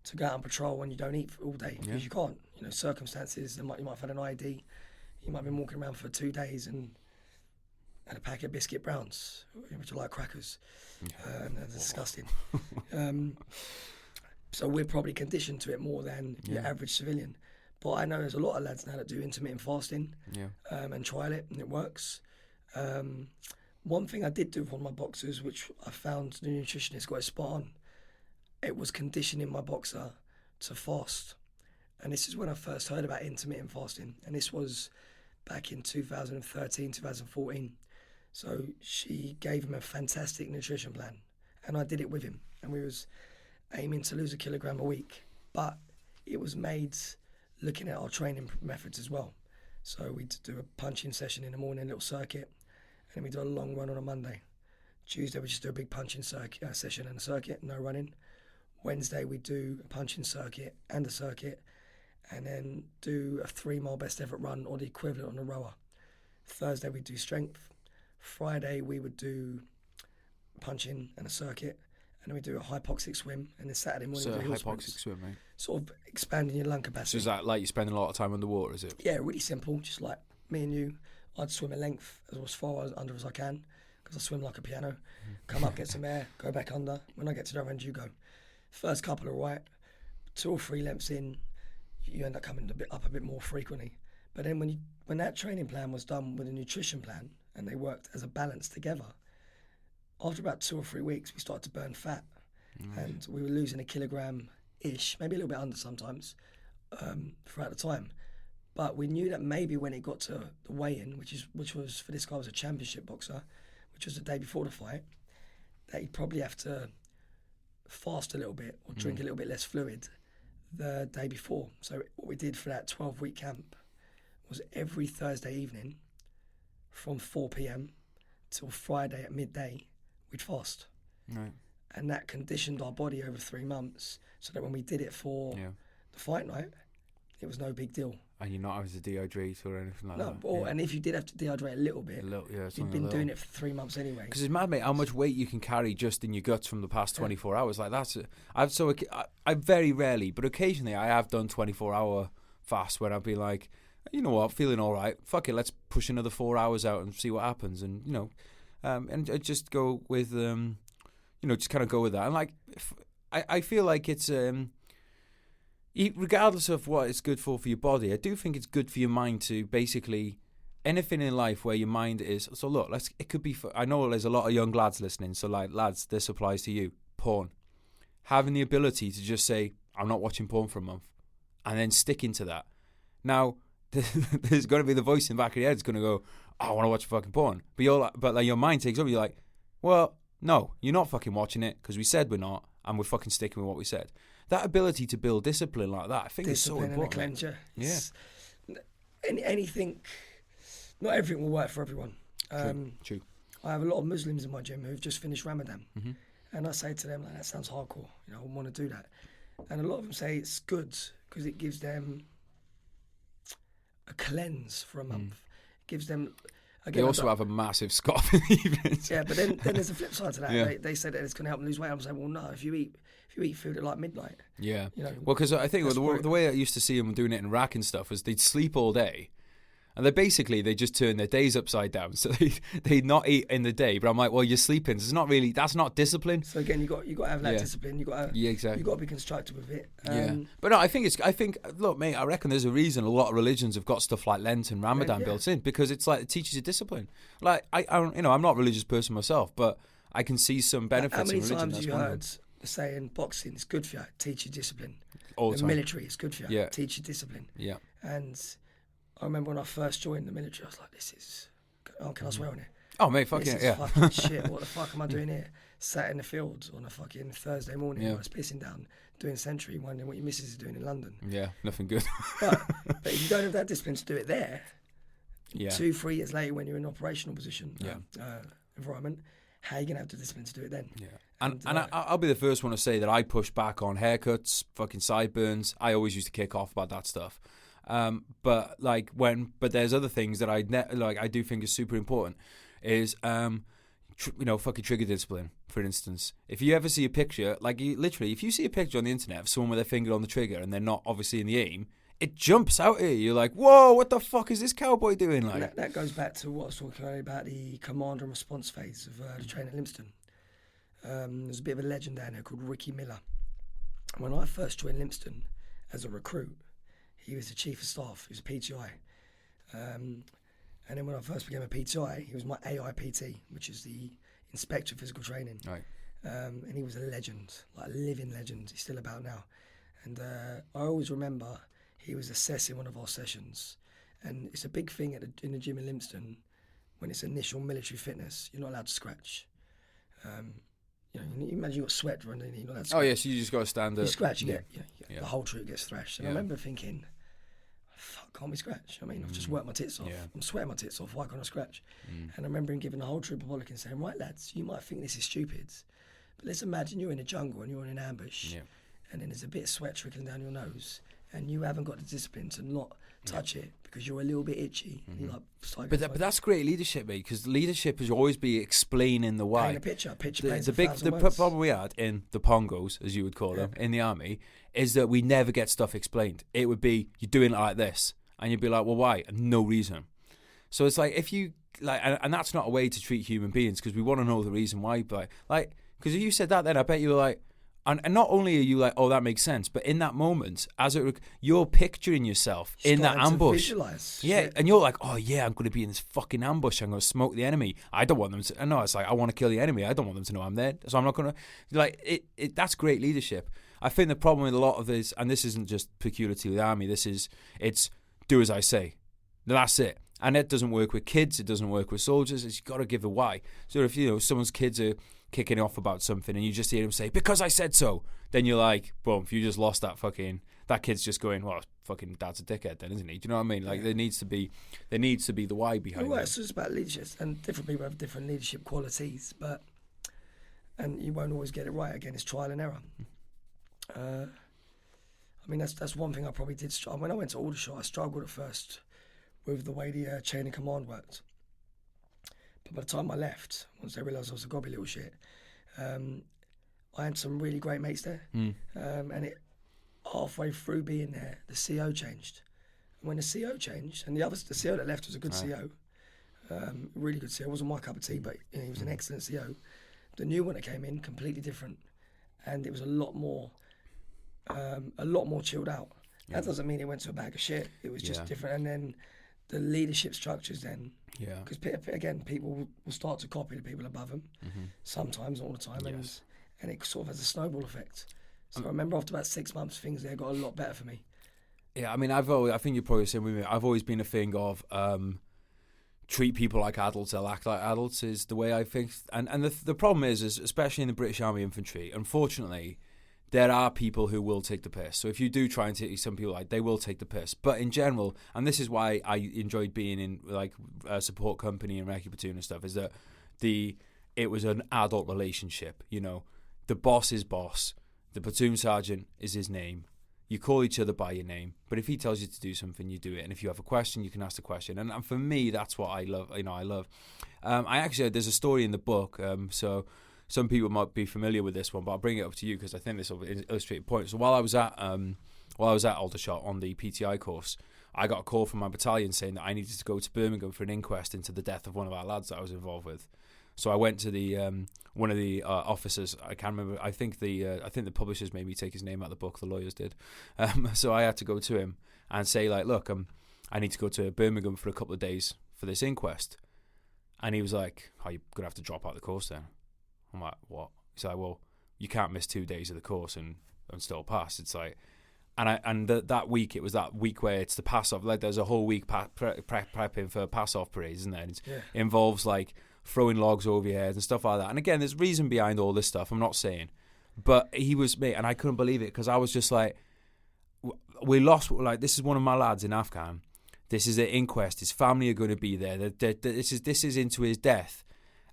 S2: to go out on patrol when you don't eat all day because you can't. You know, circumstances. You might have had an ID. You might have been walking around for 2 days and had a packet of biscuit browns, which are like crackers. That's disgusting. So we're probably conditioned to it more than your average civilian. But I know there's a lot of lads now that do intermittent fasting and trial it, and it works. One thing I did do with one of my boxers, which I found the nutritionist got it spot on, it was conditioning my boxer to fast. And this is when I first heard about intermittent fasting. And this was back in 2013, 2014. So she gave him a fantastic nutrition plan. And I did it with him. And we was aiming to lose 1 kilogram a week. But it was made looking at our training methods as well. So we'd do a punching session in the morning, a little circuit. And then we do a long run on a Monday. Tuesday we just do a big punching session and a circuit, no running. Wednesday we do a punching circuit and a circuit, and then do a 3 mile best effort run or the equivalent on a rower. Thursday we do strength. Friday we would do punching and a circuit, and then we do a hypoxic swim, and then Saturday morning we do hill sprints.
S1: Hypoxic swim, right?
S2: Sort of expanding your lung capacity.
S1: So is that like you spending a lot of time underwater, is it?
S2: Yeah, really simple, just like me and you. I'd swim a length as far under as I can, because I swim like a piano. Come up, get some air, go back under. When I get to the other end, you go. First couple are right. 2 or 3 lengths in, you end up coming up a bit more frequently. But then when that training plan was done with a nutrition plan, and they worked as a balance together, after about 2 or 3 weeks, we started to burn fat. And we were losing 1 kilogram-ish, maybe a little bit under sometimes, throughout the time. But we knew that maybe when it got to the weigh-in, which was for this guy was a championship boxer, which was the day before the fight, that he'd probably have to fast a little bit or drink a little bit less fluid the day before. So what we did for that 12-week camp was every Thursday evening from 4 p.m. till Friday at midday, we'd fast.
S1: Right.
S2: And that conditioned our body over 3 months so that when we did it for the fight night, it was no big deal.
S1: And you're not having to dehydrate or anything like that.
S2: No, and if you did have to dehydrate a little bit, you'd been doing it for 3 months anyway.
S1: Because it's mad, mate, how much weight you can carry just in your guts from the past 24 hours. Like I very rarely, but occasionally I have done 24-hour fasts when I've been like, you know what, feeling all right. Fuck it, let's push another 4 hours out and see what happens. And and just go with just kind of go with that. And like, I feel like it's regardless of what it's good for your body, I do think it's good for your mind to basically anything in life where your mind is. So look, it could be. I know there's a lot of young lads listening, so like lads, this applies to you. Porn, having the ability to just say, I'm not watching porn for a month, and then sticking to that. Now, there's going to be the voice in the back of your head that's going to go, I want to watch fucking porn, but your mind takes over. You're like, well, no, you're not fucking watching it because we said we're not, and we're fucking sticking with what we said. That ability to build discipline like that, I think, is so important.
S2: Discipline and a cleanser.
S1: Yeah.
S2: Anything, not everything will work for everyone.
S1: True.
S2: I have a lot of Muslims in my gym who've just finished Ramadan. And I say to them, like, that sounds hardcore. I want to do that. And a lot of them say it's good because it gives them a cleanse for a month. It gives them...
S1: Again, they also have a massive scarf in the evenings.
S2: Yeah, but then there's a flip side to that. Yeah. They say that it's going to help them lose weight. I'm saying, well, no, if you eat food at like midnight.
S1: Yeah. Well, because I think the way I used to see them doing it in Iraq and stuff was they'd sleep all day. And they just turn their days upside down. So they not eat in the day. But I'm like, well, you're sleeping. So that's not discipline.
S2: So again, you got to have that discipline.
S1: Exactly.
S2: You got to be constructive with it.
S1: But no, I think look, mate, I reckon there's a reason a lot of religions have got stuff like Lent and Ramadan built in, because it's like it teaches you discipline. Like I'm not a religious person myself, but I can see some benefits in religion.
S2: How many times have you heard the saying, boxing is good for you, teach you discipline.
S1: All the time.
S2: Military is good for you, teach you discipline.
S1: Yeah.
S2: And I remember when I first joined the military, I was like, can I swear on it?
S1: Oh, mate, fucking
S2: this is fucking shit. What the fuck am I doing here? Sat in the fields on a fucking Thursday morning, I was pissing down, doing sentry, wondering what your missus is doing in London.
S1: Yeah, nothing good.
S2: but if you don't have that discipline to do it there, 2-3 years later when you're in an operational position, environment, how are you going to have the discipline to do it then?
S1: Yeah. And I'll be the first one to say that I push back on haircuts, fucking sideburns. I always used to kick off about that stuff. But there's other things that I do think is super important. Is fucking trigger discipline. For instance, if you ever see a picture, if you see a picture on the internet of someone with their finger on the trigger and they're not obviously in the aim, it jumps out at you. You're like, whoa, what the fuck is this cowboy doing? Like
S2: that goes back to what I was talking about the command and response phase of the training at Lympstone. There's a bit of a legend down there called Ricky Miller. When I first joined Lympstone as a recruit, he was the chief of staff. He was a PTI. And then when I first became a PTI, he was my AIPT, which is the Inspector of Physical Training.
S1: Right.
S2: And he was a legend, like a living legend. He's still about now. And I always remember he was assessing one of our sessions. And it's a big thing in the gym in Lympstone when it's initial military fitness. You're not allowed to scratch. You imagine you've got sweat running, you're not allowed to scratch.
S1: Oh, yeah, so you just got to stand up.
S2: You scratch, the whole troop gets thrashed. And I remember thinking, fuck, can't we scratch? I mean, I've just worked my tits off. I'm sweating my tits off, why can't I scratch? And I remember him giving the whole troop a bollock and saying, right, lads, you might think this is stupid, but let's imagine you're in a jungle and you're in an ambush, and then there's a bit of sweat trickling down your nose, and you haven't got the discipline to not touch it because you're a little bit itchy. And you're like,
S1: but that's great leadership, mate, because leadership is always be explaining the why.
S2: Paint a picture
S1: The problem we had in the Pongos, as you would call them, in the army, is that we never get stuff explained. It would be, you're doing it like this, and you'd be like, well, why? And no reason. So it's like, if you, and that's not a way to treat human beings, because we want to know the reason why, but because if you said that, then I bet you were like, and not only are you like, oh, that makes sense, but in that moment, you're picturing yourself in that ambush. Yeah, and you're like, oh yeah, I'm going to be in this fucking ambush. I'm going to smoke the enemy. I don't want them to. No, it's like, I want to kill the enemy. I don't want them to know I'm there, so I'm not going to. That's great leadership. I think the problem with a lot of this, and this isn't just peculiar to the army. It's do as I say. That's it. And it doesn't work with kids. It doesn't work with soldiers. You've got to give a why. So if someone's kids are kicking off about something and you just hear him say, because I said so, then you're like, boom, if you just lost that kid's just going, well, fucking dad's a dickhead then, isn't he? Do you know what I mean? Like, there needs to be the why behind it.
S2: It's just about leadership, and different people have different leadership qualities, and you won't always get it right. Again, it's trial and error. I mean, that's one thing I probably did struggle. When I went to Aldershot, I struggled at first with the way the chain of command worked. But by the time I left, once they realised I was a gobby little shit, I had some really great mates there. And halfway through being there, the CO changed. And when the CO changed, and the CO that left was a good CO, really good CO. It wasn't my cup of tea, but he was an excellent CO. The new one that came in, completely different, and it was a lot more chilled out. That doesn't mean it went to a bag of shit. It was just different. And then the leadership structures then, because again, people will start to copy the people above them, sometimes, not all the time, and it sort of has a snowball effect. So I remember after about 6 months, things there got a lot better for me. Yeah, I mean, I think you're probably the same with me. I've always been a thing of treat people like adults, they'll act like adults is the way I think. And the problem is especially in the British Army Infantry, unfortunately, there are people who will take the piss. So if you do try and take some people, they will take the piss. But in general, and this is why I enjoyed being in a support company and recce platoon and stuff, is that it was an adult relationship. The boss is boss, the platoon sergeant is his name. You call each other by your name, but if he tells you to do something, you do it. And if you have a question, you can ask the question. And for me, that's what I love. I love. There's a story in the book. So some people might be familiar with this one, but I'll bring it up to you because I think this will illustrate a point. So while I was at Aldershot on the PTI course, I got a call from my battalion saying that I needed to go to Birmingham for an inquest into the death of one of our lads that I was involved with. So I went to the one of the officers. I can't remember. I think the publishers made me take his name out of the book. The lawyers did. So I had to go to him and say, look, I need to go to Birmingham for a couple of days for this inquest. And he was like, "Oh, you're gonna have to drop out the course then." I'm like, "What?" He's like, "Well, you can't miss 2 days of the course and still pass." It's like, that week, it was that week where it's the pass off. There's a whole week prepping for pass off parades, isn't there? And it involves throwing logs over your head and stuff like that. And again, there's reason behind all this stuff, I'm not saying. But he was, mate, and I couldn't believe it because I was just like, we lost, this is one of my lads in Afghan. This is an inquest. His family are going to be there. This is into his death.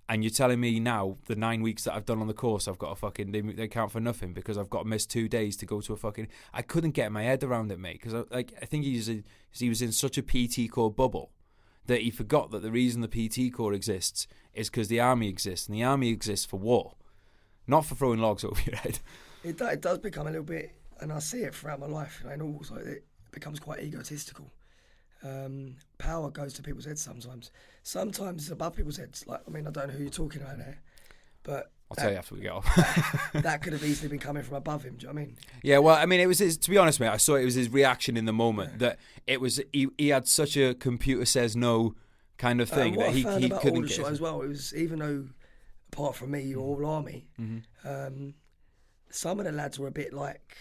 S1: And you're telling me now the 9 weeks that I've done on the course, I've got a fucking they count for nothing because I've got to miss 2 days to go to a fucking. I couldn't get my head around it, mate. Because I think he was in such a PT Corps bubble that he forgot that the reason the PT Corps exists is because the army exists, and the army exists for war, not for throwing logs over your head.
S2: It does become a little bit, and I see it throughout my life, and also it becomes quite egotistical. Power goes to people's heads sometimes. Sometimes it's above people's heads. Like, I mean, I don't know who you're talking about there, but
S1: I'll tell you after we get off.
S2: that could have easily been coming from above him. Do you know what I mean?
S1: Yeah, well, I mean, it was his, to be honest, mate, I saw it was his reaction in the moment that it was he had such a computer says no kind of thing that he couldn't get.
S2: As well, it was, even though apart from me, you're all army. Some of the lads were a bit like,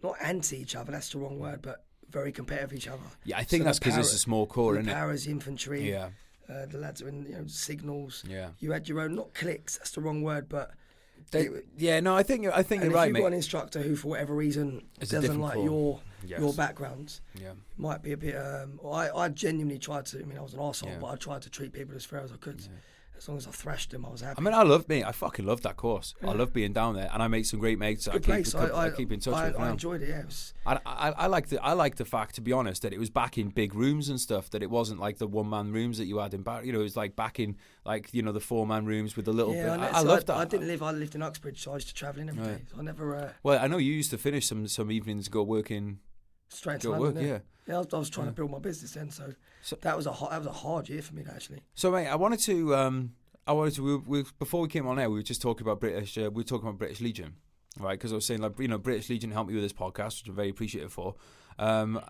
S2: not anti each other. That's the wrong word, but very competitive with each other.
S1: Yeah, I think that's because it's a small corps, isn't it?
S2: The paras, infantry.
S1: Yeah.
S2: The lads are in signals.
S1: Yeah.
S2: You had your own, not cliques. That's the wrong word, but.
S1: I think you're right, mate.
S2: If you've got an instructor who, for whatever reason, doesn't like your background, might be a bit. I genuinely tried to. I mean, I was an arsehole, but I tried to treat people as fair as I could. Yeah. As long as I thrashed them, I was happy.
S1: I mean, I fucking loved that course. Yeah. I love being down there, and I made some great mates. I keep in touch with.
S2: I enjoyed it. Yeah,
S1: I like the fact, to be honest, that it was back in big rooms and stuff. That it wasn't like the 1-man rooms that you had in Barry. You know, it was like back in the 4-man rooms with the little.
S2: Yeah,
S1: bit. I loved that.
S2: I lived in Uxbridge, so I used to travel in every day. So I never.
S1: Well, I know you used to finish some evenings, go work in.
S2: Straight to London, yeah. I was trying to build my business then, so that was a hard year for me actually.
S1: So, mate, I wanted to. Before we came on air, we were just talking about British. We were talking about British Legion, right? Because I was saying, British Legion helped me with this podcast, which I'm very appreciative for. You've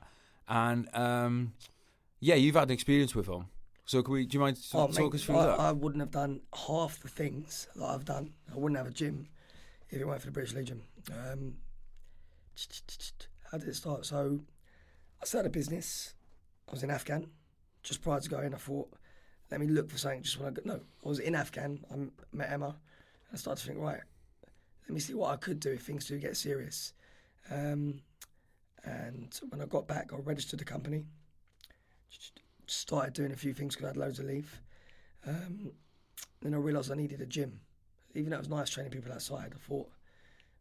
S1: had an experience with them. So, do you mind talk us through that?
S2: I wouldn't have done half the things that I've done. I wouldn't have a gym if it weren't for the British Legion. How did it start? So, I started a business. I was in Afghan. Just prior to going, I thought, let me look for something just when I got. No, I was in Afghan. I met Emma. And I started to think, right, let me see what I could do if things do get serious. And when I got back, I registered the company. Started doing a few things because I had loads of leave. Then I realised I needed a gym. Even though it was nice training people outside, I thought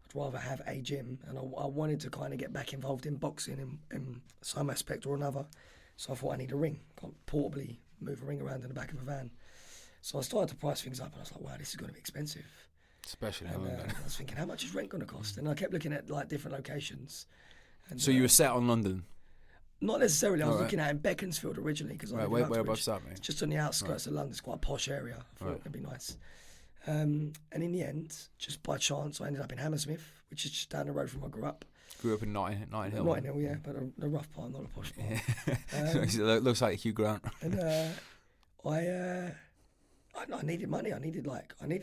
S2: I'd rather have a gym. And I wanted to kind of get back involved in boxing in some aspect or another. So I thought I need a ring. Can't portably move a ring around in the back of a van. So I started to price things up and I was like, wow, this is going to be expensive.
S1: Especially
S2: in London. I was thinking, how much is rent going to cost? And I kept looking at different locations. And,
S1: so you were set on London?
S2: Not necessarily. I was looking at in Beaconsfield originally. Because
S1: whereabouts that, mate?
S2: It's just on the outskirts of London. It's quite a posh area. I thought it'd be nice. And in the end, just by chance, I ended up in Hammersmith, which is just down the road from where I grew up.
S1: Grew up in Notting Hill.
S2: Notting Hill, yeah, but the rough part, not a posh part.
S1: It looks like Hugh Grant.
S2: And I needed money. I needed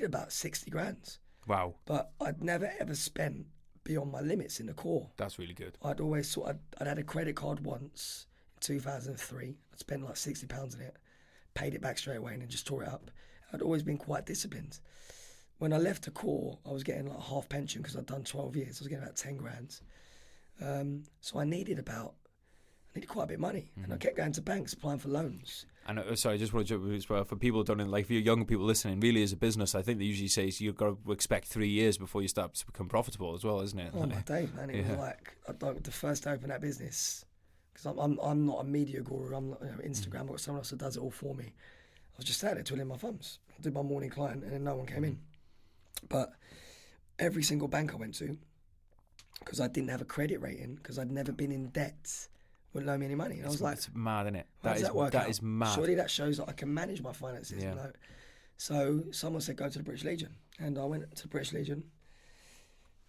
S2: about 60 grand.
S1: Wow.
S2: But I'd never ever spent beyond my limits in the Corps.
S1: That's really good.
S2: I'd always I'd had a credit card once in 2003. I'd spent like £60 on it, paid it back straight away, and then just tore it up. I'd always been quite disciplined. When I left the Corps, I was getting like a half pension because I'd done 12 years. I was getting about 10 grand. So I needed quite a bit of money, and I kept going to banks applying for loans. And
S1: sorry, I just want to jump as well for people who don't know, like for young people listening, really as a business, I think they usually say you've got to expect 3 years before you start to become profitable as well, isn't it?
S2: Oh my days, man! It was like the first to open that business, because I'm not a media guru. I'm not Instagram. I've got someone else that does it all for me. I was just sat there twiddling my thumbs. I did my morning client, and then no one came in. But every single bank I went to, because I didn't have a credit rating, because I'd never been in debt, wouldn't loan me any money. And I was like,
S1: it's mad, isn't it?
S2: That is mad. Surely that shows that I can manage my finances.
S1: Yeah.
S2: You know? So someone said, go to the British Legion. And I went to the British Legion,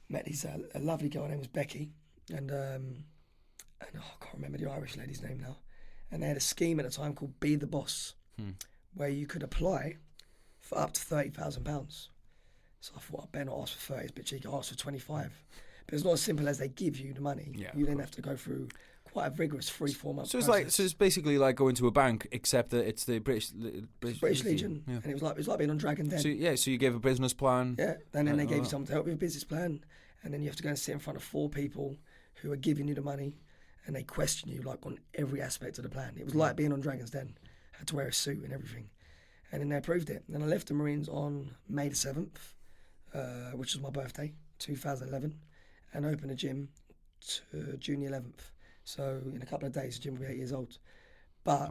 S2: met a lovely girl, her name was Becky. And I can't remember the Irish lady's name now. And they had a scheme at the time called Be the Boss, where you could apply for up to £30,000. So I thought, I better not ask for 30, it's a bit cheeky, I asked for 25. But it's not as simple as they give you the money. Yeah, you then have to go through quite a rigorous 3-4 month process.
S1: So it's basically like going to a bank, except that it's the British
S2: Legion. Yeah. And it was like being on Dragon Den.
S1: So you gave a business plan.
S2: Yeah, and then they gave you someone to help with a business plan, and then you have to go and sit in front of 4 people who are giving you the money, and they question you like on every aspect of the plan. It was like being on Dragon's Den. I had to wear a suit and everything. And then they approved it. And I left the Marines on May the 7th, which was my birthday, 2011, and opened a gym to June the 11th. So in a couple of days, the gym will be 8 years old. But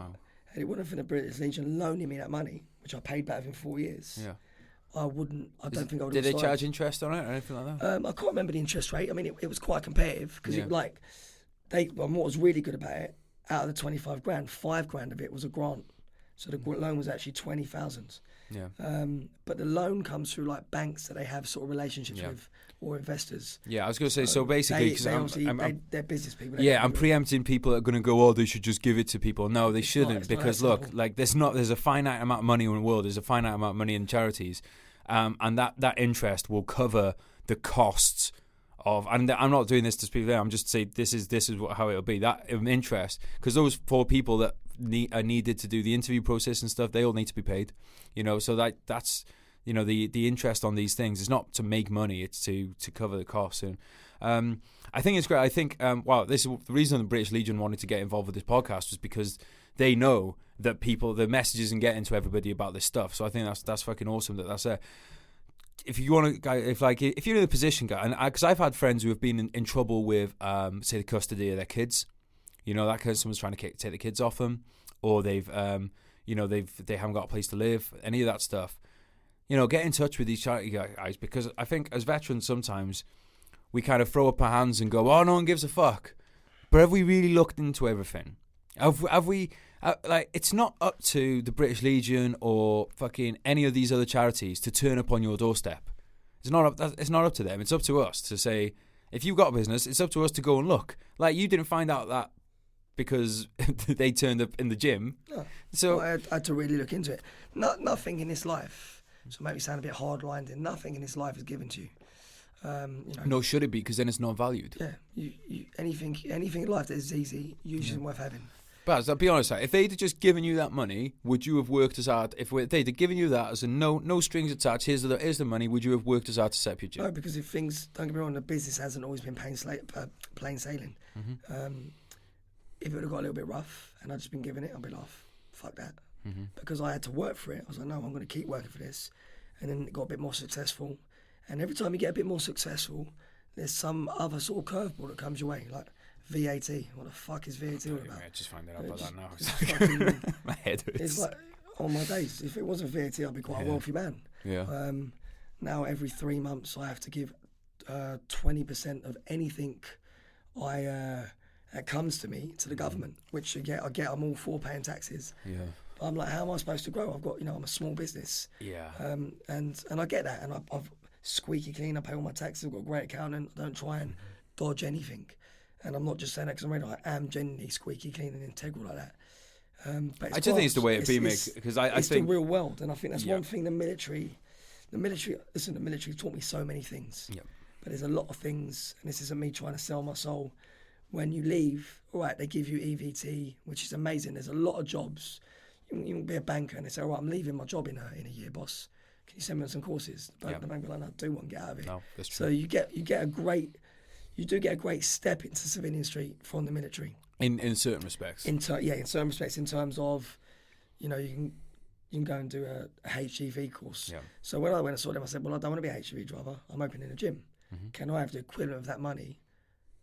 S2: had it wasn't for the British Legion loaning me that money, which I paid back within 4 years, I don't think I would have.
S1: Did they charge interest on it or anything like that?
S2: I can't remember the interest rate. I mean, it was quite competitive because what was really good about it, out of the 25 grand, 5 grand of it was a grant. So the loan was actually 20,000.
S1: Yeah.
S2: But the loan comes through like banks that they have sort of relationships with, or investors.
S1: Yeah, I was going to say, so basically, because
S2: they're business people.
S1: I'm preempting people that are going to go, they should just give it to people. No, they shouldn't, because look, like there's a finite amount of money in the world. There's a finite amount of money in charities, and that interest will cover the costs of. And I'm not doing this to speak there. I'm just saying this is how it'll be. That interest, because those 4 people that are needed to do the interview process and stuff, they all need to be paid. So that's. The interest on these things is not to make money; it's to cover the costs. And I think it's great. I think this is the reason the British Legion wanted to get involved with this podcast was because they know that the message isn't getting to everybody about this stuff. So I think that's fucking awesome that's there. If you want to, if you're in a position, guy, and because I've had friends who have been in trouble with, say, the custody of their kids, that kind of someone's trying to take the kids off them, or they haven't got a place to live, any of that stuff. Get in touch with these charity guys, because I think as veterans sometimes we kind of throw up our hands and go, no one gives a fuck. But have we really looked into everything? Have we, it's not up to the British Legion or fucking any of these other charities to turn up on your doorstep. It's not up to them. It's up to us to say, if you've got a business, it's up to us to go and look. Like, you didn't find out that because they turned up in the gym. No. So
S2: I had to really look into it. Nothing in this life. So maybe sound a bit hard-lined. Nothing in this life is given to you.
S1: No, should it be? Because then it's not valued.
S2: Yeah, anything in life that is easy usually isn't worth having.
S1: But I'll be honest, if they'd have just given you that money, would you have worked as hard? If they'd have given you that as a no strings attached, here's the money, would you have worked as hard to set up your gym?
S2: No, because if things, don't get me wrong, the business hasn't always been plain sailing. Mm-hmm. If it would have got a little bit rough and I'd just been given it, I'd be like, fuck that. Mm-hmm. Because I had to work for it. I was like, no, I'm going to keep working for this. And then it got a bit more successful. And every time you get a bit more successful, there's some other sort of curveball that comes your way, like VAT. What the fuck is VAT all about?
S1: I just find out about that now. My head hurts.
S2: It's like, on my days, if it wasn't VAT, I'd be quite a wealthy man.
S1: Yeah.
S2: Now every 3 months I have to give 20% of anything that comes to me to the government, which I get. I'm all for paying taxes.
S1: Yeah.
S2: I'm like, how am I supposed to grow? I've got, I'm a small business.
S1: Yeah.
S2: And I get that, and I've squeaky clean. I pay all my taxes. I've got a great accountant. I don't try and dodge anything. And I'm not just saying that because I'm ready. I am genuinely squeaky clean and integral like that. But
S1: I just think it's the way it be, Mick, because I
S2: it's
S1: think
S2: the real world, and I think that's one thing the military. The military taught me so many things.
S1: Yep.
S2: But there's a lot of things, and this isn't me trying to sell my soul. When you leave, all right, they give you EVT, which is amazing. There's a lot of jobs. You can be a banker, and they say, all right, I'm leaving my job in a year, boss. Can you send me on some courses? The bank will be like, no, I do want to get out of it.
S1: No, that's true.
S2: So you do get a great step into civilian street from the military.
S1: In certain respects.
S2: In certain respects, in terms of, you can go and do a HGV course. Yeah. So when I saw them, I said, well, I don't want to be a HGV driver. I'm opening a gym. Mm-hmm. Can I have the equivalent of that money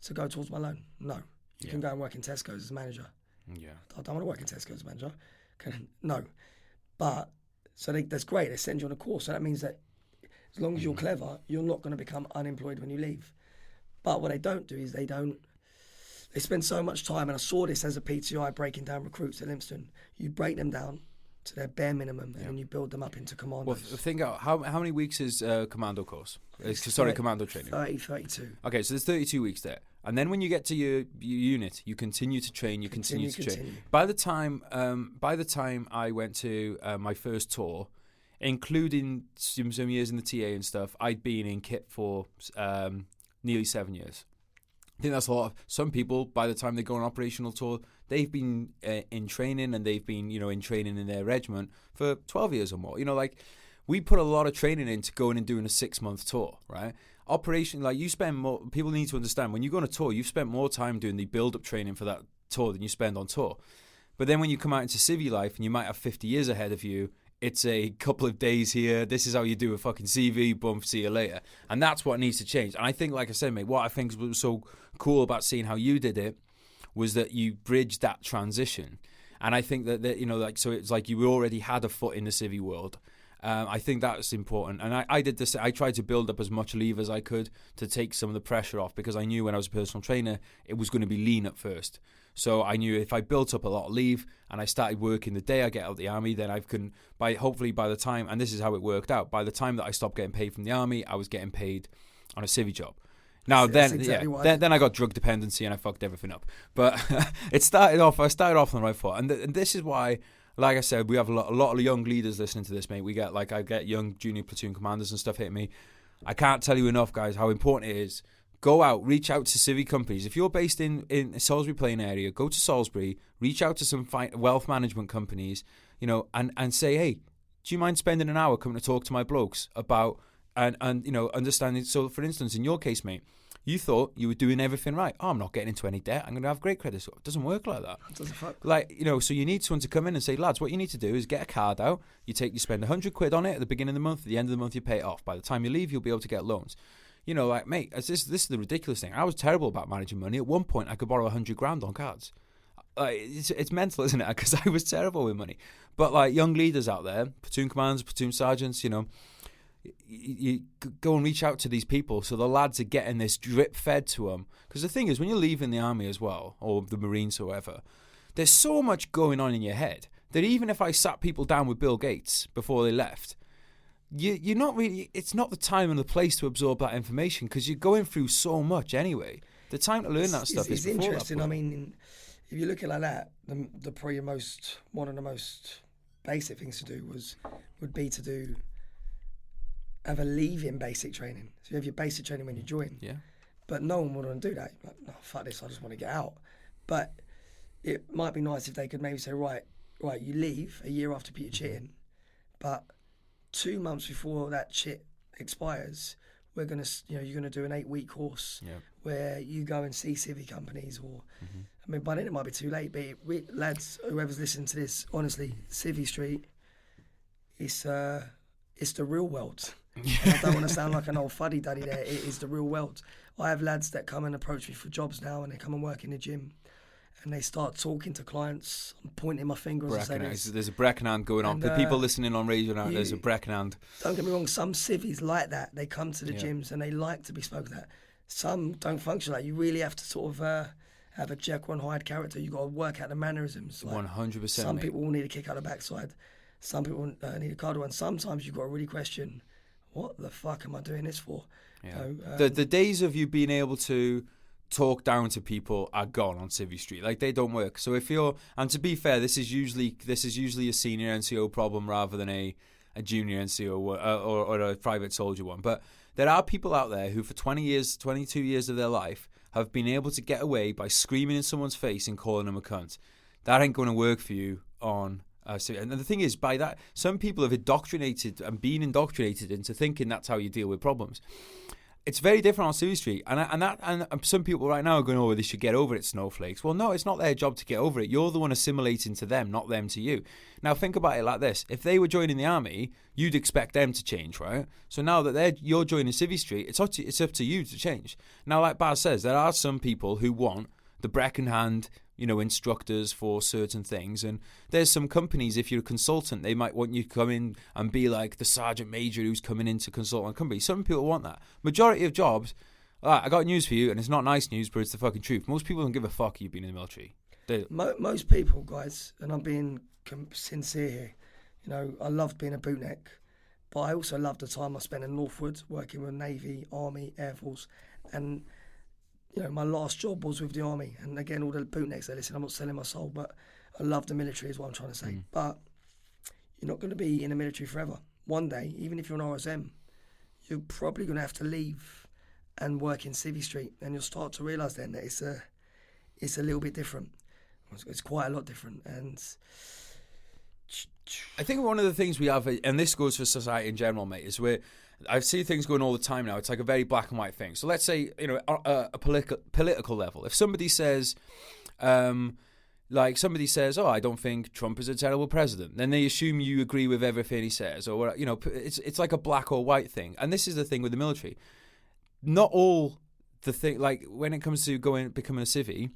S2: to go towards my loan? No. You can go and work in Tesco's as a manager.
S1: Yeah.
S2: I don't want to work in Tesco's as a manager. No. But, so that's great. They send you on a course. So that means that as long as you're clever, you're not going to become unemployed when you leave. But what they don't do is they spend so much time, and I saw this as a PTI breaking down recruits at Lympstone. You break them down to their bare minimum, and then you build them up into commandos.
S1: Well, think out, how many weeks is commando course? Commando training.
S2: 32.
S1: Okay, so there's 32 weeks there. And then when you get to your unit, you continue to train, continue to train. By the time I went to my first tour, including some years in the TA and stuff, I'd been in kit for nearly 7 years. I think that's a lot. Some people, by the time they go on operational tour, they've been in training, and they've been, in training in their regiment for 12 years or more. We put a lot of training into going and doing a 6-month tour, right? Operation, you spend more. People need to understand, when you go on a tour, you've spent more time doing the build-up training for that tour than you spend on tour. But then when you come out into civvy life, and you might have 50 years ahead of you It's a couple of days here. This is how you do a fucking CV. Boom, see you later. And that's what needs to change. And I think, like I said, mate, what I think was so cool about seeing how you did it was that you bridged that transition. And I think that you know, like, so it's like you already had a foot in the civvy world. I think that's important. And I did this. I tried to build up as much leave as I could to take some of the pressure off, because I knew when I was a personal trainer, it was going to be lean at first. So I knew if I built up a lot of leave and I started working the day I get out of the army, then I can, hopefully by the time, and this is how it worked out, by the time that I stopped getting paid from the army, I was getting paid on a civvy job. Now then I got drug dependency and I fucked everything up. But I started off on the right foot, and this is why, like I said, we have a lot of young leaders listening to this, mate. I get young junior platoon commanders and stuff hitting me. I can't tell you enough, guys, how important it is. Go out, reach out to civvy companies. If you're based in Salisbury Plain area, go to Salisbury, reach out to some wealth management companies, you know, and say, hey, do you mind spending an hour coming to talk to my blokes about and you know, understanding. So, for instance, in your case, mate, you thought you were doing everything right. Oh, I'm not getting into any debt. I'm going to have great credit score. It doesn't work like that.
S2: It doesn't fuck.
S1: Like, you know, so you need someone to come in and say, lads, what you need to do is get a card out. You spend £100 on it at the beginning of the month. At the end of the month, you pay it off. By the time you leave, you'll be able to get loans. You know, like, mate, this is the ridiculous thing. I was terrible about managing money. At one point, I could borrow £100 on cards. It's mental, isn't it? Because I was terrible with money. But, like, young leaders out there, platoon commanders, platoon sergeants, you know, you go and reach out to these people so the lads are getting this drip fed to them. Because the thing is, when you're leaving the army as well, or the Marines or whatever, there's so much going on in your head that even if I sat people down with Bill Gates before they left, you're not really, it's not the time and the place to absorb that information, because you're going through so much anyway. The time to learn that stuff is before
S2: interesting.
S1: that
S2: I mean, if you look at it like that, probably one of the most basic things to do would be to have a leave-in basic training. So you have your basic training when you join. Yeah. But no one would want to do that. Like, no, fuck this, I just want to get out. But it might be nice if they could maybe say, right, you leave a year after Peter cheating, but 2 months before that shit expires, you're gonna do an 8-week course where you go and see civvy companies, or I mean, by then it might be too late. But lads, whoever's listening to this, honestly, Civvy Street, it's the real world. And I don't want to sound like an old fuddy-duddy there. It is the real world. I have lads that come and approach me for jobs now, and they come and work in the gym, and they start talking to clients. I'm pointing my finger as I say this.
S1: There's a Breckenhand going on. The people listening on radio now, there's a Breckenhand.
S2: Don't get me wrong, some civvies like that. They come to the gyms and they like to be spoken at. Some don't function like. You really have to sort of have a Jekyll and Hyde character. You've got to work out the mannerisms. Like,
S1: 100%.
S2: Some people will need a kick out the backside. Some people need a cardio, and sometimes you've got to really question, what the fuck am I doing this for?
S1: Yeah. The days of you being able to talk down to people are gone on Civvy Street. Like, they don't work. So if you're, and to be fair, this is usually a senior NCO problem rather than a junior NCO or a private soldier one. But there are people out there who for 22 years of their life have been able to get away by screaming in someone's face and calling them a cunt. That ain't going to work for you on. And the thing is, by that, some people have been indoctrinated into thinking that's how you deal with problems. It's very different on Civvy Street, and some people right now are going, oh, they should get over it, snowflakes. Well, no, it's not their job to get over it. You're the one assimilating to them, not them to you. Now, think about it like this: if they were joining the army, you'd expect them to change, right? So now that you're joining Civvy Street, it's up to you to change. Now, like Baz says, there are some people who want the Breckenhand, instructors for certain things, and there's some companies, if you're a consultant, they might want you to come in and be like the sergeant major who's coming in to consult on a company. Some people want that. Majority of jobs, I got news for you, and it's not nice news, but it's the fucking truth. Most people don't give a fuck you've been in the military.
S2: Most people, guys, and I'm being sincere here, I loved being a bootneck, but I also loved the time I spent in Northwood working with Navy, Army, Air Force, and my last job was with the Army. And again, all the bootnecks that listen, I'm not selling my soul, but I love the military is what I'm trying to say. But you're not going to be in the military forever. One day, even if you're an RSM, you're probably going to have to leave and work in Civvy Street. And you'll start to realise then that it's a little bit different. It's quite a lot different. And
S1: I think one of the things we have, and this goes for society in general, mate, is I see things going all the time now. It's like a very black and white thing. So let's say, a political level. If somebody says, Like somebody says, "Oh, I don't think Trump is a terrible president," then they assume you agree with everything he says, or it's like a black or white thing. And this is the thing with the military. Not all the thing, like when it comes to becoming a civvie,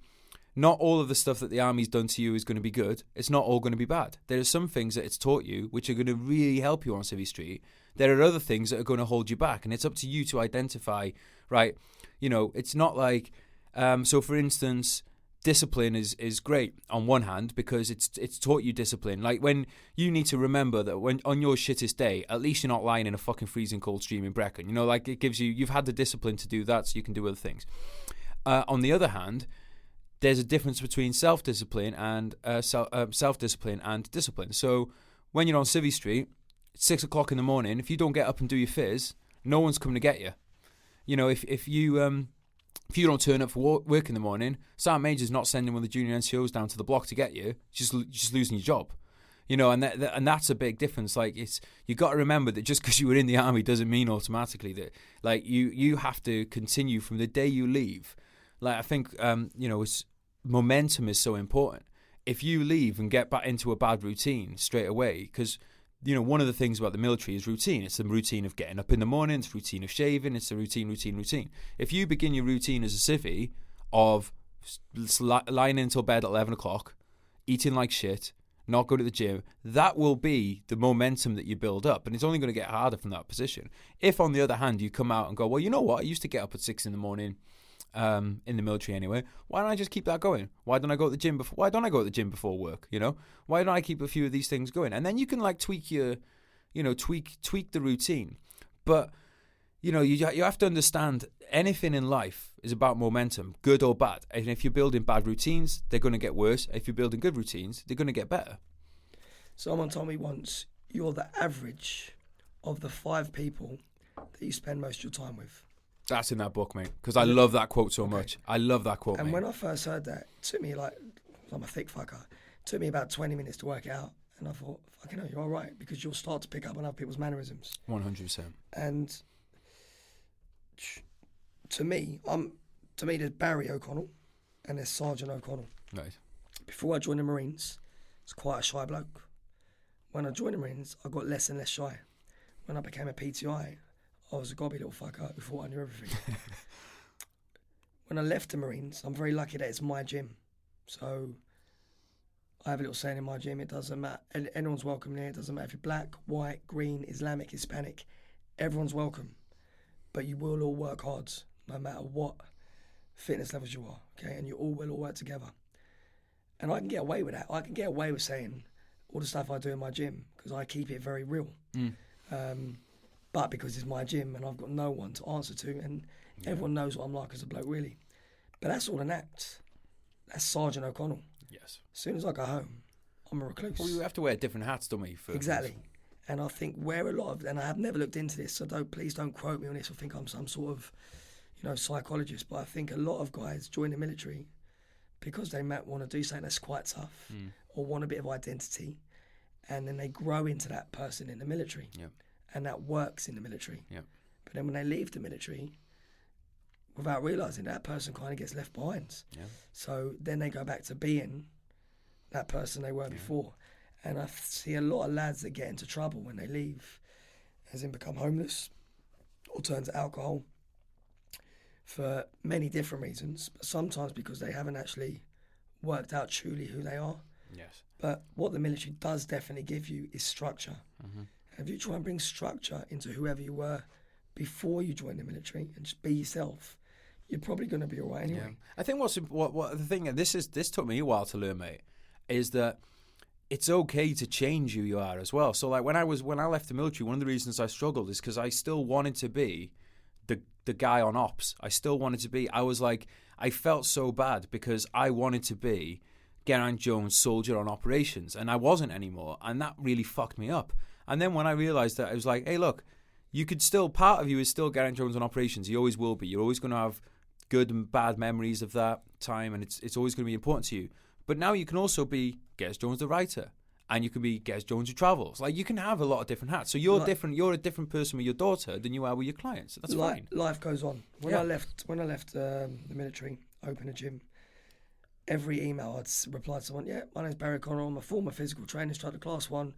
S1: not all of the stuff that the army's done to you is going to be good. It's not all going to be bad. There are some things that it's taught you which are going to really help you on Civvy Street. There are other things that are going to hold you back, and it's up to you to identify. Right? It's not like so. For instance, discipline is great on one hand because it's taught you discipline. Like when you need to remember that when on your shittest day, at least you're not lying in a fucking freezing cold stream in Brecon. Like it gives you've had the discipline to do that, so you can do other things. On the other hand, there's a difference between self-discipline and self-discipline and discipline. So when you're on Civvy Street, it's 6 o'clock in the morning. If you don't get up and do your fizz, no one's coming to get you. If you don't turn up for work in the morning, Sergeant Major's not sending one of the junior NCOs down to the block to get you. Just losing your job. And that's a big difference. Like you got to remember that just because you were in the army doesn't mean automatically that like you have to continue from the day you leave. Like I think momentum is so important. If you leave and get back into a bad routine straight away, because one of the things about the military is routine. It's the routine of getting up in the morning. It's the routine of shaving. It's the routine. If you begin your routine as a civvy of lying until bed at 11 o'clock, eating like shit, not going to the gym, that will be the momentum that you build up, and it's only going to get harder from that position. If, on the other hand, you come out and go, well, you know what? I used to get up at 6 in the morning. In the military anyway. Why don't I just keep that going? Why don't I go to the gym before? Why don't I go to the gym before work? Why don't I keep a few of these things going? And then you can like tweak your, tweak the routine. But you have to understand anything in life is about momentum, good or bad. And if you're building bad routines, they're going to get worse. If you're building good routines, they're going to get better.
S2: Someone told me once, you're the average of the 5 people that you spend most of your time with.
S1: That's in that book, mate, because I love that quote so much. I love that quote,
S2: and
S1: mate.
S2: When I first heard that, it took me I'm a thick fucker. It took me about 20 minutes to work it out. And I thought, fucking hell, you're all right, because you'll start to pick up on other people's mannerisms.
S1: 100%.
S2: And to me, there's Barry O'Connell and there's Sergeant O'Connell.
S1: Right.
S2: Before I joined the Marines, I was quite a shy bloke. When I joined the Marines, I got less and less shy. When I became a PTI, I was a gobby little fucker who thought I knew everything. When I left the Marines, I'm very lucky that it's my gym. So I have a little saying in my gym, it doesn't matter. Anyone's welcome there. It doesn't matter if you're black, white, green, Islamic, Hispanic. Everyone's welcome. But you will all work hard, no matter what fitness levels you are. Okay, and you all will all work together. And I can get away with that. I can get away with saying all the stuff I do in my gym because I keep it very real. But because it's my gym and I've got no one to answer to, and everyone knows what I'm like as a bloke, really. But that's all an act. That's Sergeant O'Connell.
S1: Yes.
S2: As soon as I go home, I'm a recluse.
S1: Well, we have to wear different hats, don't we?
S2: Exactly. And I think where a lot of, and I have never looked into this, so please don't quote me on this or think I'm some sort of, psychologist, but I think a lot of guys join the military because they might want to do something that's quite tough or want a bit of identity, and then they grow into that person in the military.
S1: Yeah.
S2: And that works in the military.
S1: Yeah.
S2: But then when they leave the military, without realising, that person kind of gets left behind.
S1: Yeah.
S2: So then they go back to being that person they were before. And I see a lot of lads that get into trouble when they leave, as in become homeless or turn to alcohol for many different reasons, but sometimes because they haven't actually worked out truly who they are.
S1: Yes.
S2: But what the military does definitely give you is structure.
S1: Mm-hmm.
S2: If you try and bring structure into whoever you were before you joined the military and just be yourself, you're probably going to be all right anyway.
S1: Yeah. I think what the thing, this took me a while to learn, mate, is that it's okay to change who you are as well. So like when I left the military, one of the reasons I struggled is because I still wanted to be the guy on ops. I still wanted to be. I felt so bad because I wanted to be Geraint Jones, soldier on operations, and I wasn't anymore, and that really fucked me up. And then when I realised that, I was like, hey, look, you could still, part of you is still Geraint Jones on operations. You always will be. You're always going to have good and bad memories of that time, and it's always going to be important to you. But now you can also be Geraint Jones the writer, and you can be Geraint Jones who travels. Like, you can have a lot of different hats. So you're different. You're a different person with your daughter than you are with your clients. That's fine.
S2: Life goes on. When I left the military, opened a gym, every email I'd reply to someone, yeah, my name's Barry Connell, I'm a former physical training instructor, class 1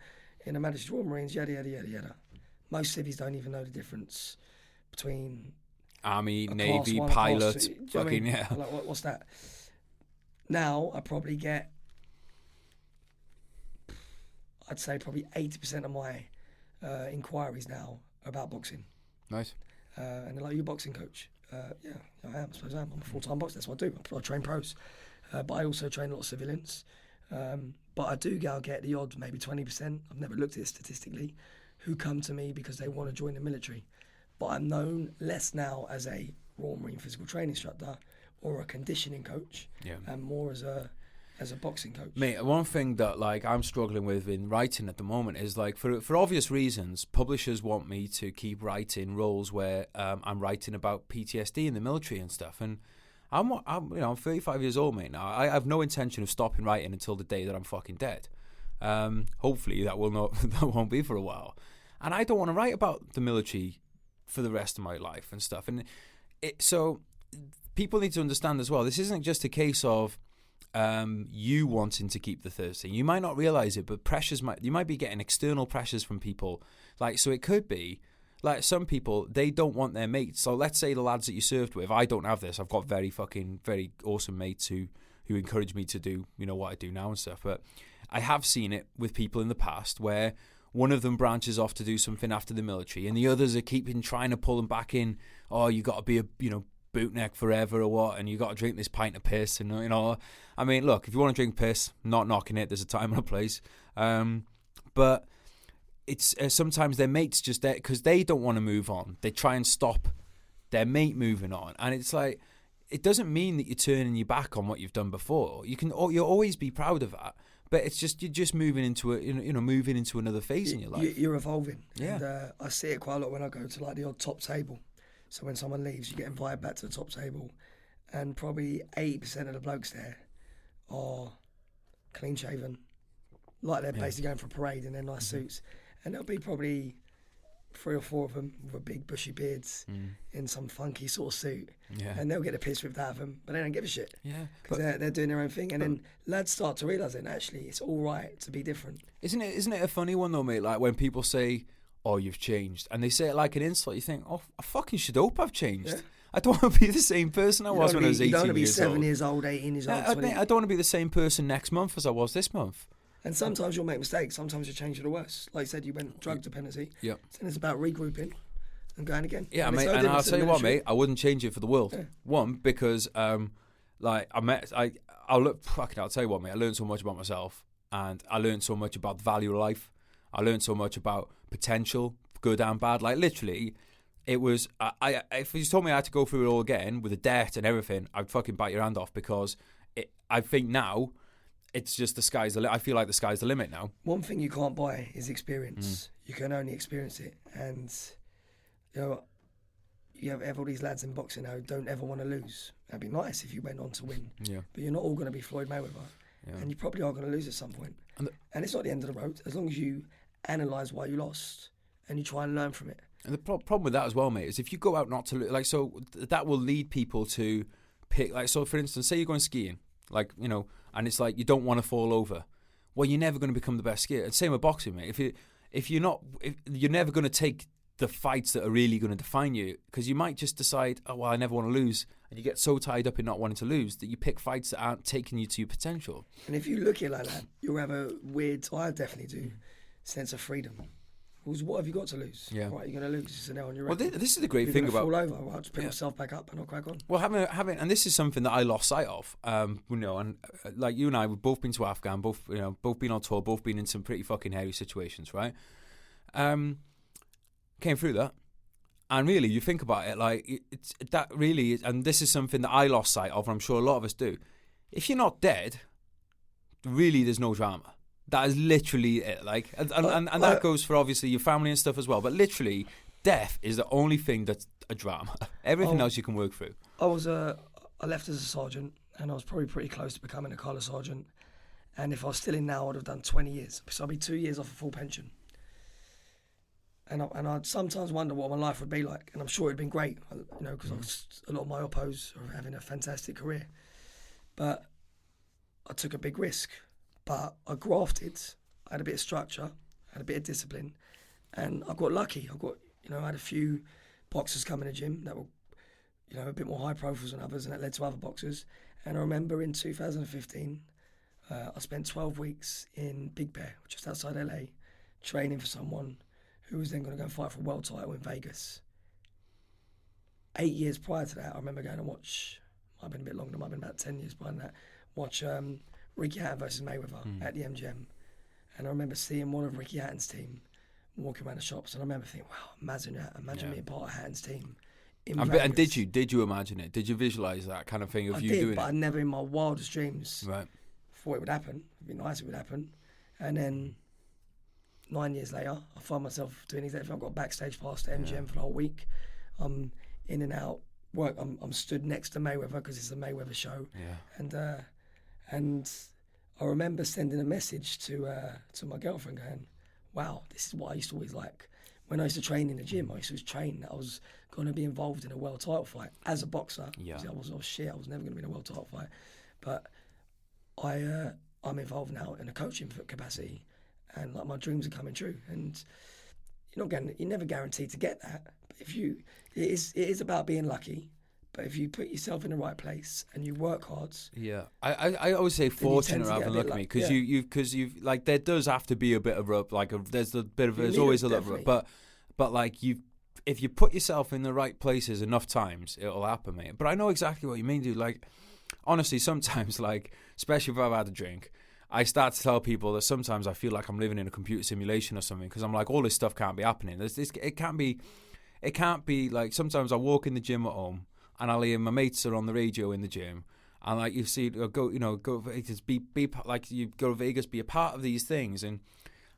S2: in the Manchester Royal Marines, yada, yada, yada, yada. Most civvies don't even know the difference between
S1: Army,
S2: a
S1: Navy,
S2: class 1,
S1: pilot,
S2: class 2. Do you know what I
S1: fucking,
S2: mean?
S1: yeah.
S2: Like, what's that? Now, I probably get, I'd say probably 80% of my inquiries now are about boxing.
S1: Nice.
S2: And they're like, you a boxing coach? Yeah, I am. I suppose I am. I'm a full-time boxer. That's what I do. I train pros. But I also train a lot of civilians. But I do get the odd, maybe 20%, I've never looked at it statistically, who come to me because they want to join the military. But I'm known less now as a Royal Marine physical training instructor or a conditioning coach, and more as a boxing coach.
S1: Mate, one thing that like I'm struggling with in writing at the moment is like for obvious reasons, publishers want me to keep writing roles where I'm writing about PTSD in the military and stuff. And I'm 35 years old, mate. Now I have no intention of stopping writing until the day that I'm fucking dead. Hopefully that won't be for a while. And I don't want to write about the military for the rest of my life and stuff. And so people need to understand as well. This isn't just a case of you wanting to keep the thirst thing. You might not realize it, but you might be getting external pressures from people. Like, so it could be like some people, they don't want their mates. So let's say the lads that you served with, I don't have this. I've got very awesome mates who encourage me to do, what I do now and stuff. But I have seen it with people in the past where one of them branches off to do something after the military and the others are trying to pull them back in. Oh, you got to be a, bootneck forever or what, and you got to drink this pint of piss, and I mean, look, if you want to drink piss, not knocking it, there's a time and a place, but it's sometimes their mates just there because they don't want to move on, they try and stop their mate moving on, and it's like, it doesn't mean that you're turning your back on what you've done before. You'll always be proud of that, but it's just you're just moving into moving into another phase in your life.
S2: You're evolving.
S1: Yeah.
S2: And I see it quite a lot when I go to like the odd top table. So when someone leaves, you get invited back to the top table, and probably 80% of the blokes there are clean shaven, like they're basically going for a parade in their nice suits. And there'll be probably 3 or 4 of them with big bushy beards in some funky sort of suit, and they'll get the piss ripped out of them, but they don't give a shit. Because they're doing their own thing, and then lads start to realise that actually it's all right to be different.
S1: Isn't it a funny one though, mate? Like when people say, "Oh, you've changed," and they say it like an insult, you think, "Oh, I fucking should hope I've changed." Yeah. I don't want to be the same person I was when I was 18 years old.
S2: You don't want to be 7 years old, 18 years old, 20.
S1: I don't want to be the same person next month as I was this month.
S2: And sometimes you'll make mistakes. Sometimes you change for the worse. Like you said, you went drug dependency. Yeah. So it's about regrouping and going again.
S1: Yeah, mate. And I'll tell you what, mate. I wouldn't change it for the world. Yeah. One, because I'll tell you what, mate. I learned so much about myself, and I learned so much about the value of life. I learned so much about potential, good and bad. Like literally, it was. If you told me I had to go through it all again with the debt and everything, I'd fucking bite your hand off because I think now. It's just the sky's the limit. I feel like the sky's the limit now.
S2: One thing you can't buy is experience. You can only experience it. And, you have all these lads in boxing now who don't ever want to lose. That'd be nice if you went on to win. Yeah. But you're not all going to be Floyd Mayweather. Yeah. And you probably are going to lose at some point. And it's not the end of the road, as long as you analyse why you lost and you try and learn from it.
S1: And the problem with that as well, mate, is if you go out not to lose, like, so that will lead people to pick, like, so for instance, say you're going skiing, like, and it's like you don't want to fall over. Well, you're never going to become the best skier. And same with boxing, mate. If you're never going to take the fights that are really going to define you, because you might just decide, oh well, I never want to lose, and you get so tied up in not wanting to lose that you pick fights that aren't taking you to your potential.
S2: And if you look at it like that, you'll have a weird, I definitely do, sense of freedom. Because what have you got to lose? Yeah. Right, you're going to lose. It's an L on your record.
S1: Well, this is the great thing about...
S2: fall over. Well, I'll just pick myself back up and I'll crack on.
S1: Well, having, and this is something that I lost sight of. And like you and I, we've both been to Afghan, both been on tour, both been in some pretty fucking hairy situations, right? Came through that, and really, you think about it, like it's that really is, and this is something that I lost sight of, and I'm sure a lot of us do. If you're not dead, really, there's no drama. That is literally it. Like, and that goes for obviously your family and stuff as well. But literally, death is the only thing that's a drama. Everything else you can work through.
S2: I left as a sergeant, and I was probably pretty close to becoming a colour sergeant. And if I was still in now, I'd have done 20 years. So I'd be 2 years off a full pension. And I'd sometimes wonder what my life would be like. And I'm sure it'd been great, because a lot of my oppos are having a fantastic career. But I took a big risk, but I grafted. I had a bit of structure, I had a bit of discipline, and I got lucky. I had a few boxers come in the gym that were, a bit more high profiles than others, and that led to other boxers. And I remember in 2015, I spent 12 weeks in Big Bear, just outside LA, training for someone who was then going to go fight for a world title in Vegas. 8 years prior to that, I remember going to watch, might have been a bit longer, might have been about 10 years prior to that, watch Ricky Hatton versus Mayweather at the MGM. And I remember seeing one of Ricky Hatton's team walking around the shops, and I remember thinking, wow, imagine being part of Hatton's team.
S1: And did you imagine it? Did you visualise that kind of thing of you doing it?
S2: I never in my wildest dreams thought it would happen. It'd be nice if it would happen. And then 9 years later, I find myself doing exactly. I've got a backstage pass to MGM for the whole week. I'm in and out work. I'm stood next to Mayweather because it's a Mayweather show. Yeah. And I remember sending a message to my girlfriend going, wow, this is what I used to always like. When I used to train in the gym, I used to train that I was going to be involved in a world title fight as a boxer. Yeah. I was never going to be in a world title fight. But I'm involved now in a coaching capacity, and like my dreams are coming true. And you're never guaranteed to get that. But it is about being lucky. But if you put yourself in the right place and you work hard,
S1: I always say fortunate rather than lucky, because you've like there does have to be a bit of there's always a little bit, but like if you put yourself in the right places enough times, it'll happen, mate. But I know exactly what you mean, dude. Like honestly, sometimes like especially if I've had a drink, I start to tell people that sometimes I feel like I'm living in a computer simulation or something, because I'm like, all this stuff can't be happening. It can't be like sometimes I walk in the gym at home. And I'll hear my mates are on the radio in the gym, and like you see, go to Vegas, be like you go to Vegas, be a part of these things, and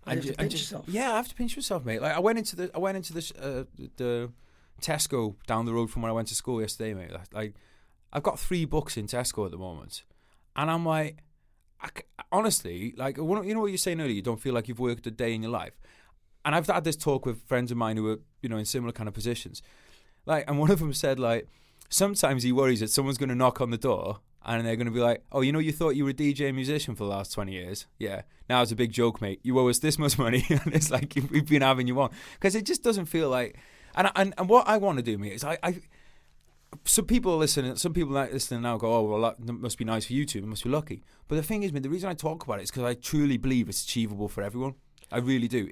S2: you have to pinch yourself.
S1: Yeah, I have to pinch myself, mate. Like I went into the Tesco down the road from where I went to school yesterday, mate. Like I've got 3 books in Tesco at the moment, and I'm like, honestly, like you know what you're saying earlier, you don't feel like you've worked a day in your life, and I've had this talk with friends of mine who are in similar kind of positions, like, and one of them said like. Sometimes he worries that someone's going to knock on the door and they're going to be like, oh, you thought you were a DJ and musician for the last 20 years? Yeah. Now it's a big joke, mate. You owe us this much money. And it's like, we've been having you on. Because it just doesn't feel like... And what I want to do, mate, is some people listening now go, oh, well, that must be nice for you two. It must be lucky. But the thing is, mate, the reason I talk about it is because I truly believe it's achievable for everyone. I really do.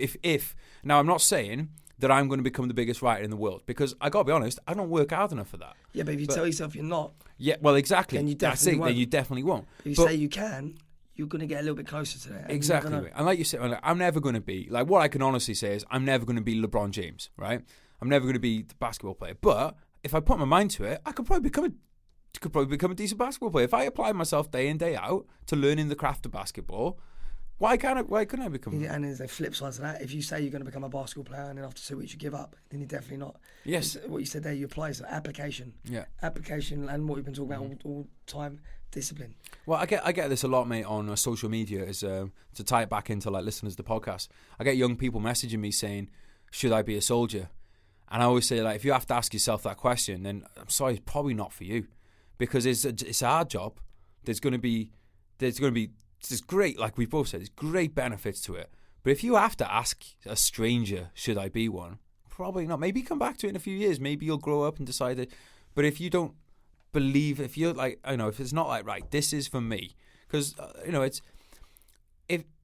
S1: Now, I'm not saying... that I'm going to become the biggest writer in the world, because I got to be honest, I don't work hard enough for that.
S2: Yeah, but if you tell yourself you're not,
S1: well, exactly.
S2: Then you
S1: definitely won't.
S2: If you say you can, you're going to get a little bit closer to that.
S1: Exactly. And like you said, I'm never going to be like what I can honestly say is I'm never going to be LeBron James, right? I'm never going to be the basketball player. But if I put my mind to it, I could probably become a decent basketball player if I apply myself day in day out to learning the craft of basketball. Why couldn't I become?
S2: Yeah, and there's a flip side to that. If you say you're going to become a basketball player and then after 2 weeks you give up, then you're definitely not.
S1: Yes.
S2: What you said there, you apply is application. Yeah. Application, and what we've been talking about all time, discipline.
S1: Well, I get this a lot, mate, on social media. Is to tie it back into like listeners to the podcast. I get young people messaging me saying, "Should I be a soldier?" And I always say, like, if you have to ask yourself that question, then I'm sorry, it's probably not for you, because it's a hard job. There's great, like we both said, there's great benefits to it. But if you have to ask a stranger, should I be one? Probably not. Maybe come back to it in a few years. Maybe you'll grow up and decide it. But if you don't believe, if you're like, if it's not like, right, this is for me. Because, it's,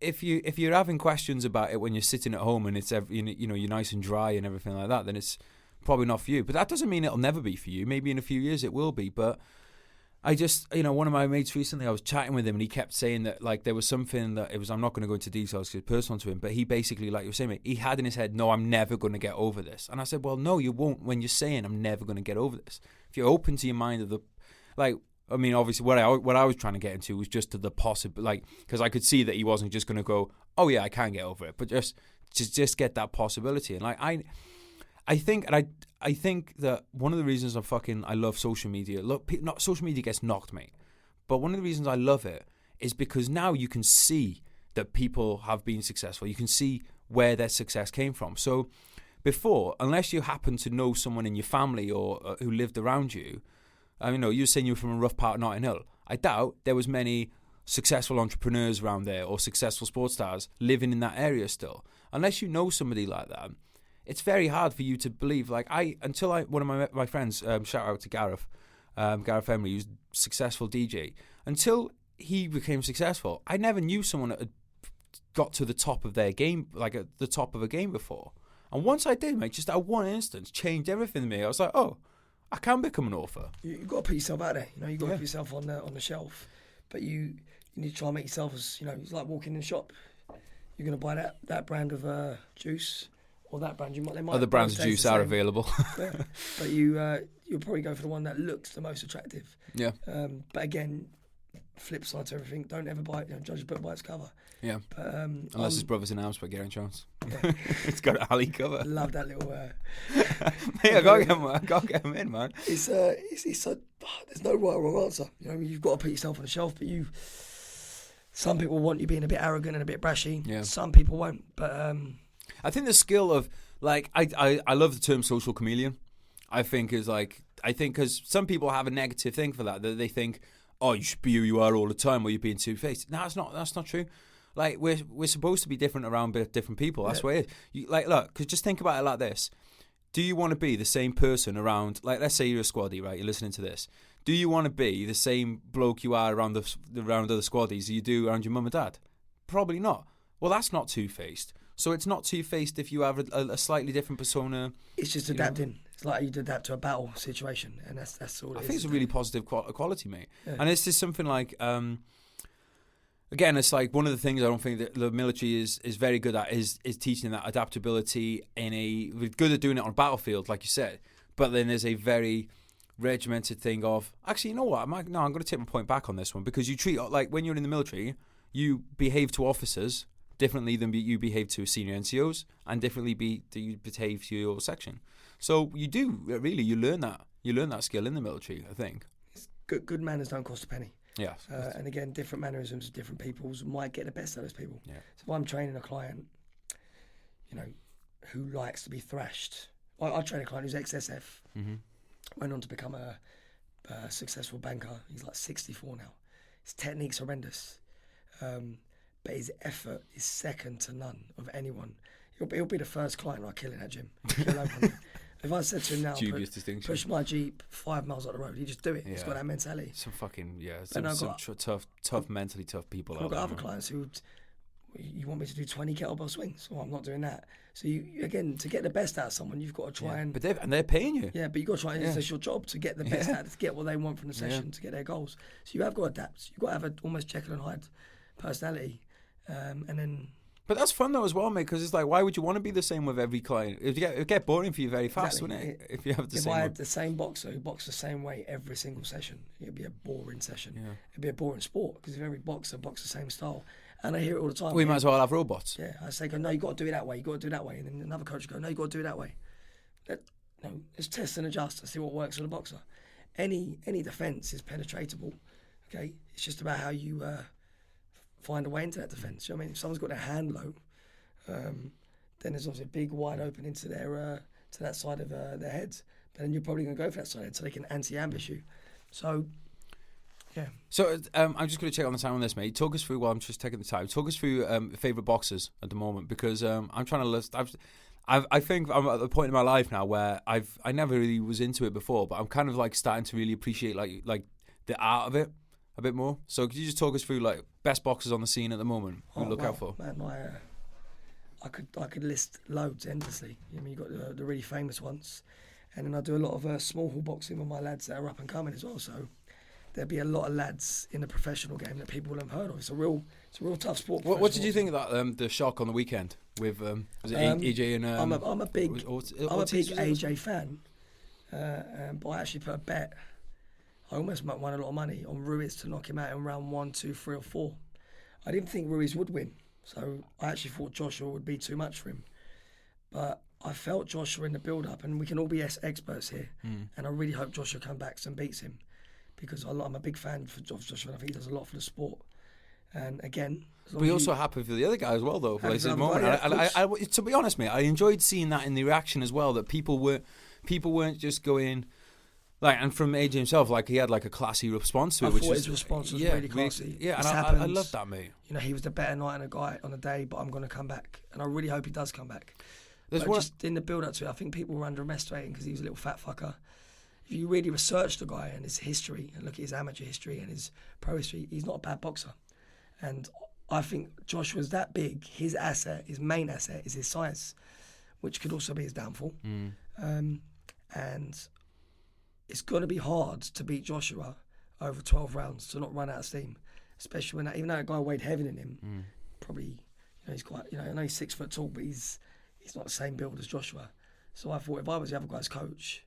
S1: if you're having questions about it when you're sitting at home and it's, you're nice and dry and everything like that, then it's probably not for you. But that doesn't mean it'll never be for you. Maybe in a few years it will be. But I just, one of my mates recently, I was chatting with him and he kept saying that, like, there was something that I'm not going to go into details because it's personal to him, but he basically, like you were saying, mate, he had in his head, no, I'm never going to get over this. And I said, well, no, you won't when you're saying I'm never going to get over this. If you're open to your mind of the, like, I mean, obviously what I was trying to get into was just to the possible, like, because I could see that he wasn't just going to go, oh yeah, I can get over it, but just get that possibility. And like, I think that one of the reasons I love social media. Look, social media gets knocked, mate. But one of the reasons I love it is because now you can see that people have been successful. You can see where their success came from. So before, unless you happen to know someone in your family or who lived around you, you were saying you were from a rough part of Notting Hill. I doubt there was many successful entrepreneurs around there or successful sports stars living in that area still. Unless you know somebody like that, it's very hard for you to believe. Like one of my friends, shout out to Gareth Emery, who's a successful DJ. Until he became successful, I never knew someone that had got to the top of their game, like at the top of a game before. And once I did, mate, just that one instance changed everything to me. I was like, oh, I can become an author.
S2: You've got to put yourself out there. You've got to put yourself on the shelf. But you need to try and make yourself as, it's like walking in a shop. You're going to buy that brand of juice or that brand.
S1: Other brands of juice are available.
S2: Yeah. But you'll probably go for the one that looks the most attractive.
S1: Yeah.
S2: But again, flip side to everything, don't ever buy it, judge a book by its cover.
S1: Yeah.
S2: But,
S1: unless his brother's in arms by Geraint Jones.
S2: Yeah.
S1: It's got an alley cover.
S2: Love that little...
S1: Mate, I gotta get him in, man.
S2: It's there's no right or wrong answer. You've got to put yourself on the shelf, but some people want you being a bit arrogant and a bit brashy.
S1: Yeah.
S2: Some people won't. But
S1: I think the skill of, like, I love the term social chameleon. I think because some people have a negative thing for that they think, oh, you should be who you are all the time, or you're being two-faced. No, that's not true. Like, we're supposed to be different around different people. That's what it is. Look, because just think about it like this. Do you want to be the same person around, like, let's say you're a squaddie, right? You're listening to this. Do you want to be the same bloke you are around other squaddies as you do around your mum and dad? Probably not. Well, that's not two-faced. So it's not two-faced if you have a slightly different persona.
S2: It's just adapting. It's like you'd adapt to a battle situation, and that's all it is.
S1: I think it's a really positive quality, mate.
S2: Yeah.
S1: And it's just something like... Again, it's like one of the things I don't think that the military is very good at is teaching that adaptability we're good at doing it on a battlefield, like you said, but then there's a very regimented thing of, actually, you know what, I'm going to take my point back on this one, because you treat, like, when you're in the military, you behave to officers differently than you behave to senior NCOs, and differently do you behave to your section. So you learn that skill in the military, I think.
S2: Good manners don't cost a penny.
S1: Yeah.
S2: And again, different mannerisms of different peoples might get the best out of those people.
S1: Yeah.
S2: So if I'm training a client, who likes to be thrashed, I train a client who's ex-SF, went on to become a successful banker. He's like 64 now. His technique's horrendous, but his effort is second to none of anyone. He'll be the first client I kill in that gym. If I said to him now, push my Jeep 5 miles up the road, he'd just do it. He's got that mentality.
S1: Some fucking, tough, mentally tough people.
S2: I've got other clients who, you want me to do 20 kettlebell swings? Well, I'm not doing that. So to get the best out of someone, you've got to try and...
S1: But they're paying you.
S2: Yeah, but you've got to try and it's your job to get the best out, to get what they want from the session, to get their goals. So you have got to adapt. You've got to have an almost Jekyll and Hyde personality. And then...
S1: But that's fun though as well, mate, because it's like, why would you want to be the same with every client? It'd get boring for you very fast, wouldn't it? If you have the same.
S2: If I had the same boxer who boxed the same way every single session, it'd be a boring session. Yeah. It'd be a boring sport, because if every boxer boxed the same style, and I hear it all the time.
S1: We might as well have robots.
S2: Yeah, I say, no, you got to do it that way. You got to do it that way, and then another coach would go, no, you got to do it that way. Let's test and adjust and see what works for the boxer. Any defence is penetratable. Okay, it's just about how you. Find a way into that defence. You know what I mean? If someone's got their hand low, then there's obviously a big wide open into their to that side of their heads. Then you're probably going to go for that side so they can anti-ambush you. So, yeah. So
S1: I'm just going to check on the time on this, mate. Talk us through. While I'm just taking the time. Talk us through favourite boxers at the moment, because I'm trying to list. I think I'm at the point in my life now where I never really was into it before, but I'm kind of like starting to really appreciate like the art of it a bit more. So could you just talk us through like best boxers on the scene at the moment? Look out for.
S2: Man, I could list loads endlessly. I mean, you got the really famous ones, and then I do a lot of small hall boxing with my lads that are up and coming as well. So there'll be a lot of lads in the professional game that people will have heard of. It's a real tough sport.
S1: What did you think of that? The shock on the weekend with was it AJ and?
S2: I'm a big AJ fan, but I actually put a bet. I almost won a lot of money on Ruiz to knock him out in round 1, 2, 3 or 4. I didn't think Ruiz would win, so I actually thought Joshua would be too much for him. But I felt Joshua in the build-up, and we can all be experts here, and I really hope Joshua comes back and beats him, because I'm a big fan of Joshua, and I think he does a lot for the sport. And again...
S1: We're also happy for the other guy as well, though. To be honest, mate, I enjoyed seeing that in the reaction as well, that people weren't just going... Like, and from AJ himself, like, he had like a classy response to it.
S2: I
S1: which
S2: thought
S1: was,
S2: his response was really classy.
S1: Yeah,
S2: This
S1: and I
S2: happened.
S1: love that, mate.
S2: You know, he was the better night and a guy on the day, but I'm going to come back. And I really hope he does come back. But just in the build-up to it, I think people were underestimating because he was a little fat fucker. If you really research the guy and his history and look at his amateur history and his pro history, he's not a bad boxer. And I think Joshua's that big. His asset, his main asset, is his size, which could also be his downfall. And it's going to be hard to beat Joshua over 12 rounds, to not run out of steam, especially when even though a guy weighed heavier than him, probably, you know, he's quite, you know, I know he's 6 foot tall, but he's not the same build as Joshua. So I thought if I was the other guy's coach,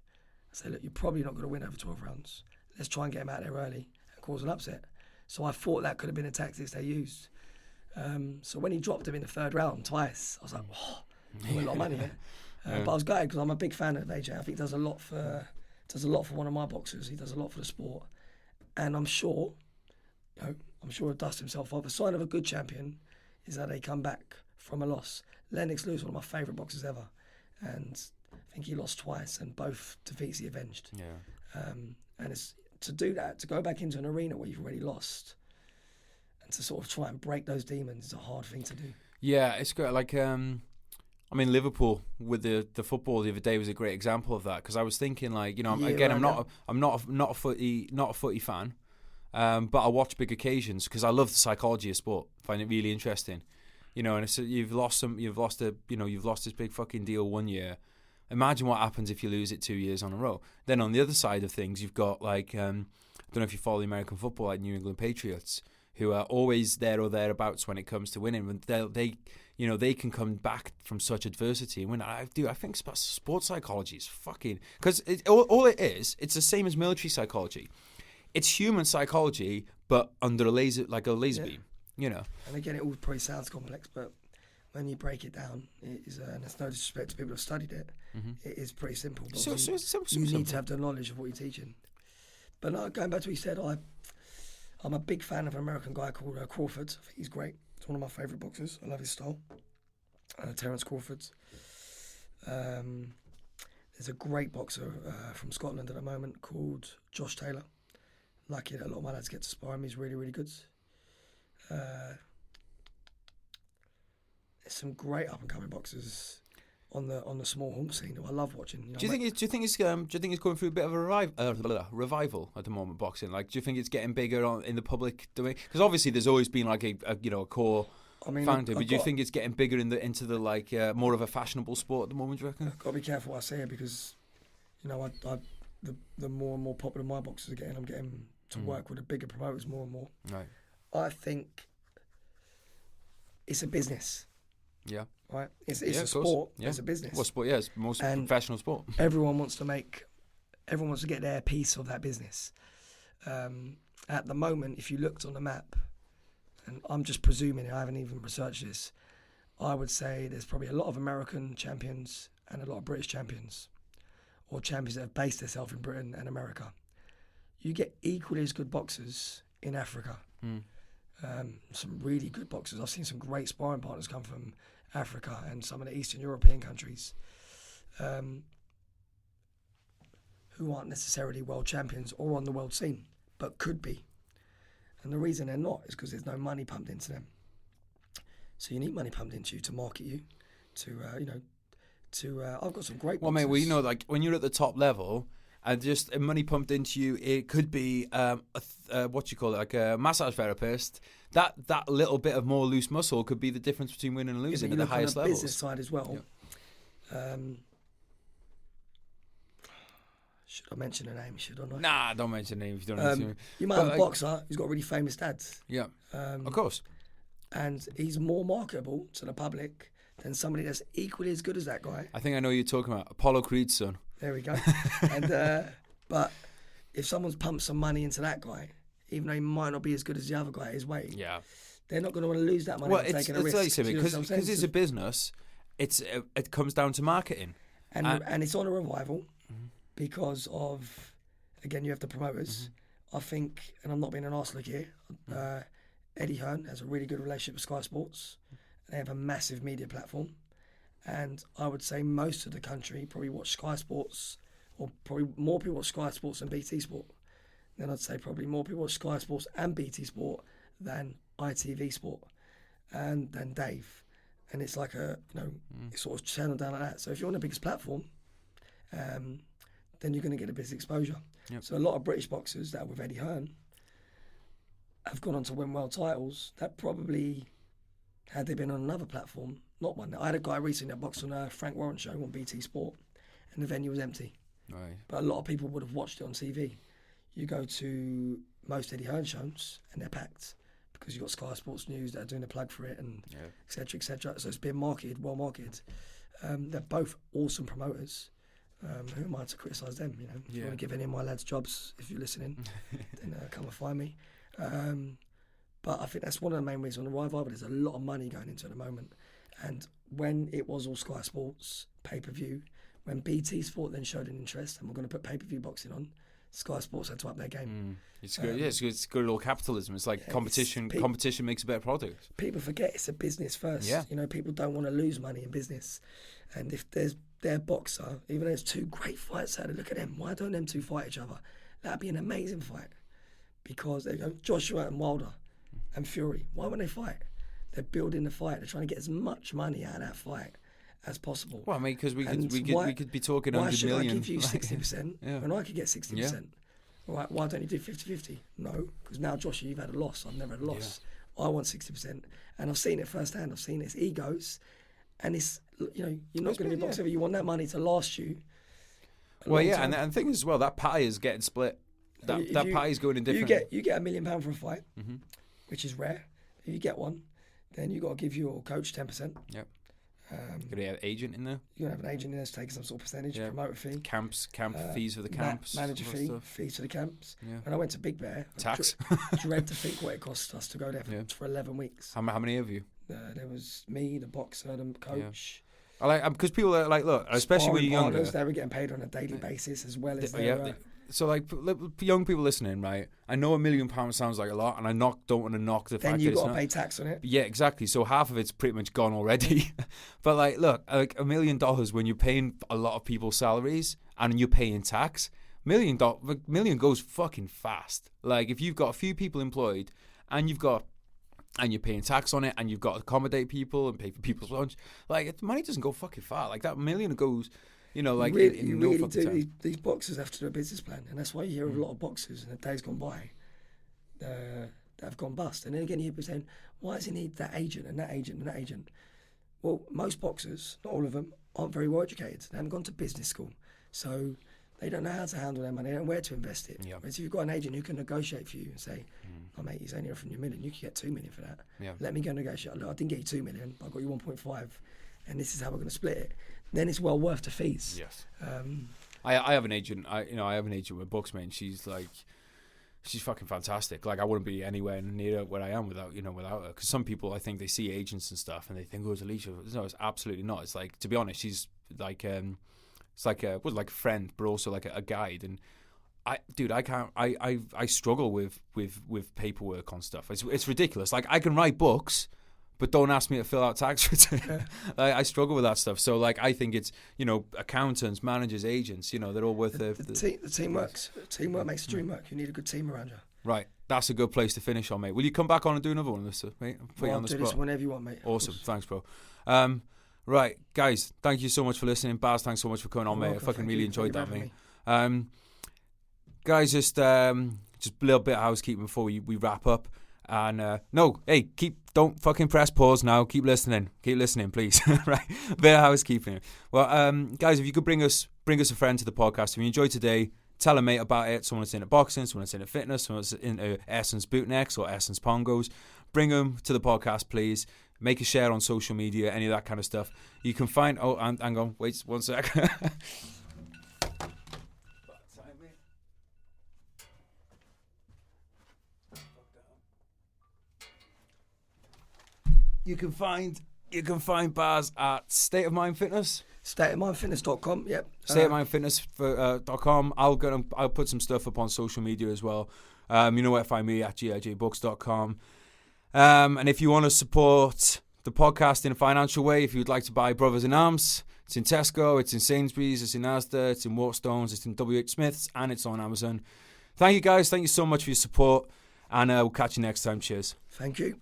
S2: I'd say, look, you're probably not going to win over 12 rounds. Let's try and get him out there early and cause an upset. So I thought that could have been a tactics they used. So when he dropped him in the 3rd round twice, I was like, oh, I won a lot of money here. But I was gutted because I'm a big fan of AJ. I think he does a lot for one of my boxers. He does a lot for the sport. And I'm sure, you know, he'll dust himself off. A sign of a good champion is that they come back from a loss. Lennox Lewis, one of my favourite boxers ever. And I think he lost twice, and both defeats he avenged.
S1: Yeah.
S2: And it's to do that, to go back into an arena where you've already lost, and to sort of try and break those demons is a hard thing to do.
S1: Yeah, it's great. Like, I mean, Liverpool with the football the other day was a great example of that, because I was thinking, like, you know, I'm not a footy fan, but I watch big occasions because I love the psychology of sport. Find it really interesting, you know. And it's, you've lost this big fucking deal one year. Imagine what happens if you lose it 2 years on a row. Then on the other side of things, you've got, like, I don't know if you follow the American football, like New England Patriots, who are always there or thereabouts when it comes to winning. When they can come back from such adversity and win. I think sports psychology is fucking, because all it is, it's the same as military psychology. It's human psychology, but under a laser beam, you know. And
S2: again, it all probably sounds complex, but when you break it down, it is, and it's no disrespect to people who have studied it, it is pretty simple. But you need to have the knowledge of what you're teaching. But no, going back to what you said, I'm a big fan of an American guy called Crawford. I think he's great. He's one of my favourite boxers. I love his style. Terence Crawford. There's a great boxer from Scotland at the moment called Josh Taylor. Lucky that a lot of my lads get to spar him. He's really, really good. There's some great up and coming boxers on the small home scene who I love watching. You know,
S1: do you think it's going through a bit of a revival at the moment, boxing? Like, do you think it's getting bigger in the public domain? Because obviously there's always been like a core fan to it, but do you think it's getting bigger into the like more of a fashionable sport at the moment? Do you reckon?
S2: I've got to be careful what I say here, because you know the more and more popular my boxers are getting, I'm getting to work with the bigger promoters more and more.
S1: Right.
S2: I think it's a business.
S1: Yeah.
S2: Right. It's a sport. Yeah. It's a business.
S1: Well, sport. Yeah, it's most professional sport.
S2: Everyone wants to get their piece of that business. At the moment, if you looked on the map, and I'm just presuming, I haven't even researched this, I would say there's probably a lot of American champions and a lot of British champions, or champions that have based themselves in Britain and America. You get equally as good boxers in Africa. Some really good boxers. I've seen some great sparring partners come from Africa and some of the Eastern European countries who aren't necessarily world champions or on the world scene, but could be. And the reason they're not is because there's no money pumped into them. So you need money pumped into you to market you, I've got some great boxers.
S1: Well, mate, you know, like when you're at the top level and just money pumped into you, it could be like a massage therapist. That little bit of more loose muscle could be the difference between winning and losing at the highest levels.
S2: Business side as well. Yeah. Should I mention a name? Should I not?
S1: Nah, don't mention a name if you don't know.
S2: You might have a boxer who's got really famous dads.
S1: Yeah, of course.
S2: And he's more marketable to the public than somebody that's equally as good as that guy.
S1: I think I know who you're talking about. Apollo Creed's son.
S2: There we go. And but if someone's pumped some money into that guy, even though he might not be as good as the other guy at his weight, they're not going to want to lose that money.
S1: Well, it's like because it's a business. It comes down to marketing,
S2: and it's on a revival because of, again, you have the promoters. I think, and I'm not being an arsehole here, Eddie Hearn has a really good relationship with Sky Sports. They have a massive media platform. And I would say most of the country probably watch Sky Sports or probably more people watch Sky Sports than BT Sport. Then I'd say probably more people watch Sky Sports and BT Sport than ITV Sport and then Dave. And it's like it's sort of channeled down like that. So if you're on the biggest platform, then you're going to get the biggest exposure.
S1: Yep.
S2: So a lot of British boxers that are with Eddie Hearn have gone on to win world titles that probably, had they been on another platform, not one. I had a guy recently that boxed on a Frank Warren show on BT Sport, and the venue was empty.
S1: Right.
S2: But a lot of people would have watched it on TV. You go to most Eddie Hearn shows, and they're packed because you've got Sky Sports News that are doing a plug for it, and et cetera, et cetera. So it's been marketed, well marketed. They're both awesome promoters. Who am I to criticise them? You know, if you want to give any of my lads jobs, if you're listening, then come and find me. But I think that's one of the main reasons on the Revival. There's a lot of money going into it at the moment, and when it was all Sky Sports pay-per-view, when BT Sport then showed an interest, and we're going to put pay-per-view boxing on, Sky Sports had to up their game.
S1: It's good. It's good little capitalism. It's like competition. Competition makes a better product.
S2: People forget it's a business first.
S1: Yeah.
S2: You know, people don't want to lose money in business, and if there's their boxer, even though there's two great fights out there, look at them. Why don't them two fight each other? That'd be an amazing fight, because they go Joshua and Wilder and Fury. Why won't they fight? They're building the fight. They're trying to get as much money out of that fight as possible.
S1: Well, I mean, because we could be talking 100 million.
S2: Why should I give you 60% when I could get 60%?
S1: Yeah.
S2: Right, why don't you do 50-50? No, because now, Joshua, you've had a loss. I've never had a loss. Yeah. I want 60%. And I've seen it firsthand. I've seen its egos. And it's, you know, you're not going to be boxing, but you want that money to last you.
S1: Well, yeah, and the thing is as well, that pie is getting split. That pie is going in different.
S2: You get £1 million for a fight, which is rare. If you get one, then you got to give your coach 10%.
S1: Yep. You're going to have an agent in there?
S2: You're going to have an agent in there to take some sort of percentage, promoter fee.
S1: Camp fees for the camps.
S2: Manager fee, fees for the camps.
S1: Yeah.
S2: When I went to Big Bear,
S1: tax.
S2: Dread to think what it cost us to go there for 11 weeks.
S1: How many of you?
S2: There was me, the boxer, the coach.
S1: I like because people are like, look, especially when you're younger,
S2: they were getting paid on a daily basis as well as their.
S1: So, like, young people listening, right? I know £1 million sounds like a lot, and I don't want to knock the fact that it's not. Then you've got to
S2: pay tax on it.
S1: Yeah, exactly. So half of it's pretty much gone already. But, like, look, like $1 million when you're paying a lot of people's salaries and you're paying tax, $1 million goes fucking fast. Like, if you've got a few people employed and you're paying tax on it, and you've got to accommodate people and pay for people's lunch, like, money doesn't go fucking far. Like, that $1 million goes. You know, like in no fucking time.
S2: These boxers have to do a business plan, and that's why you hear of a lot of boxers in the days gone by that have gone bust. And then again, you hear people saying, "Why does he need that agent and that agent and that agent?" Well, most boxers, not all of them, aren't very well educated. They haven't gone to business school, so they don't know how to handle their money. They don't know where to invest it.
S1: Yep.
S2: Whereas if you've got an agent who can negotiate for you and say, "Oh mate, he's only offering you $1 million. You could get $2 million for that.
S1: Yeah.
S2: Let me go negotiate. Look, I didn't get you $2 million, but I got you 1.5, and this is how we're going to split it." Then it's well worth the fees.
S1: Yes. I have an agent. I have an agent with books, man. She's fucking fantastic. Like, I wouldn't be anywhere near where I am without her. Because some people, I think, they see agents and stuff and they think, "Oh, it's Alicia." No, it's absolutely not. It's like, to be honest, she's like, it's like a friend, but also like a guide. And I struggle with paperwork on stuff. It's ridiculous. Like, I can write books, but don't ask me to fill out tax return. I struggle with that stuff. So, like, I think it's, accountants, managers, agents, they're all worth the
S2: team works. Teamwork makes the dream work. You need a good team around you.
S1: Right. That's a good place to finish on, mate. Will you come back on and do another one of this, mate? I'll put you on the spot.
S2: I'll do this whenever you want, mate.
S1: Awesome. Thanks, bro. Right, guys, thank you so much for listening. Baz, thanks so much for coming on, mate. I fucking really enjoyed that, mate. Guys, just a little bit of housekeeping before we wrap up. And don't fucking press pause now. Keep listening, please. Right, bit of housekeeping. Well, guys, if you could bring us a friend to the podcast. If you enjoyed today, tell a mate about it. Someone that's into boxing, someone that's into fitness, someone that's into Essence bootnecks or Essence pongos. Bring them to the podcast, please. Make a share on social media, any of that kind of stuff. You can find. Oh, and hang on, wait 1 sec. You can find Baz at State of Mind Fitness.
S2: StateofMindFitness.com. Yep.
S1: StateofMindFitness.com. I'll put some stuff up on social media as well. You know where to find me at GIJBooks.com. And if you want to support the podcast in a financial way, if you'd like to buy Brothers in Arms It's in Tesco, it's in Sainsbury's, it's in Asda, it's in Waterstones, it's in WH Smith's, and it's on Amazon. Thank you guys. Thank you so much for your support. And we'll catch you next time. Cheers.
S2: Thank you.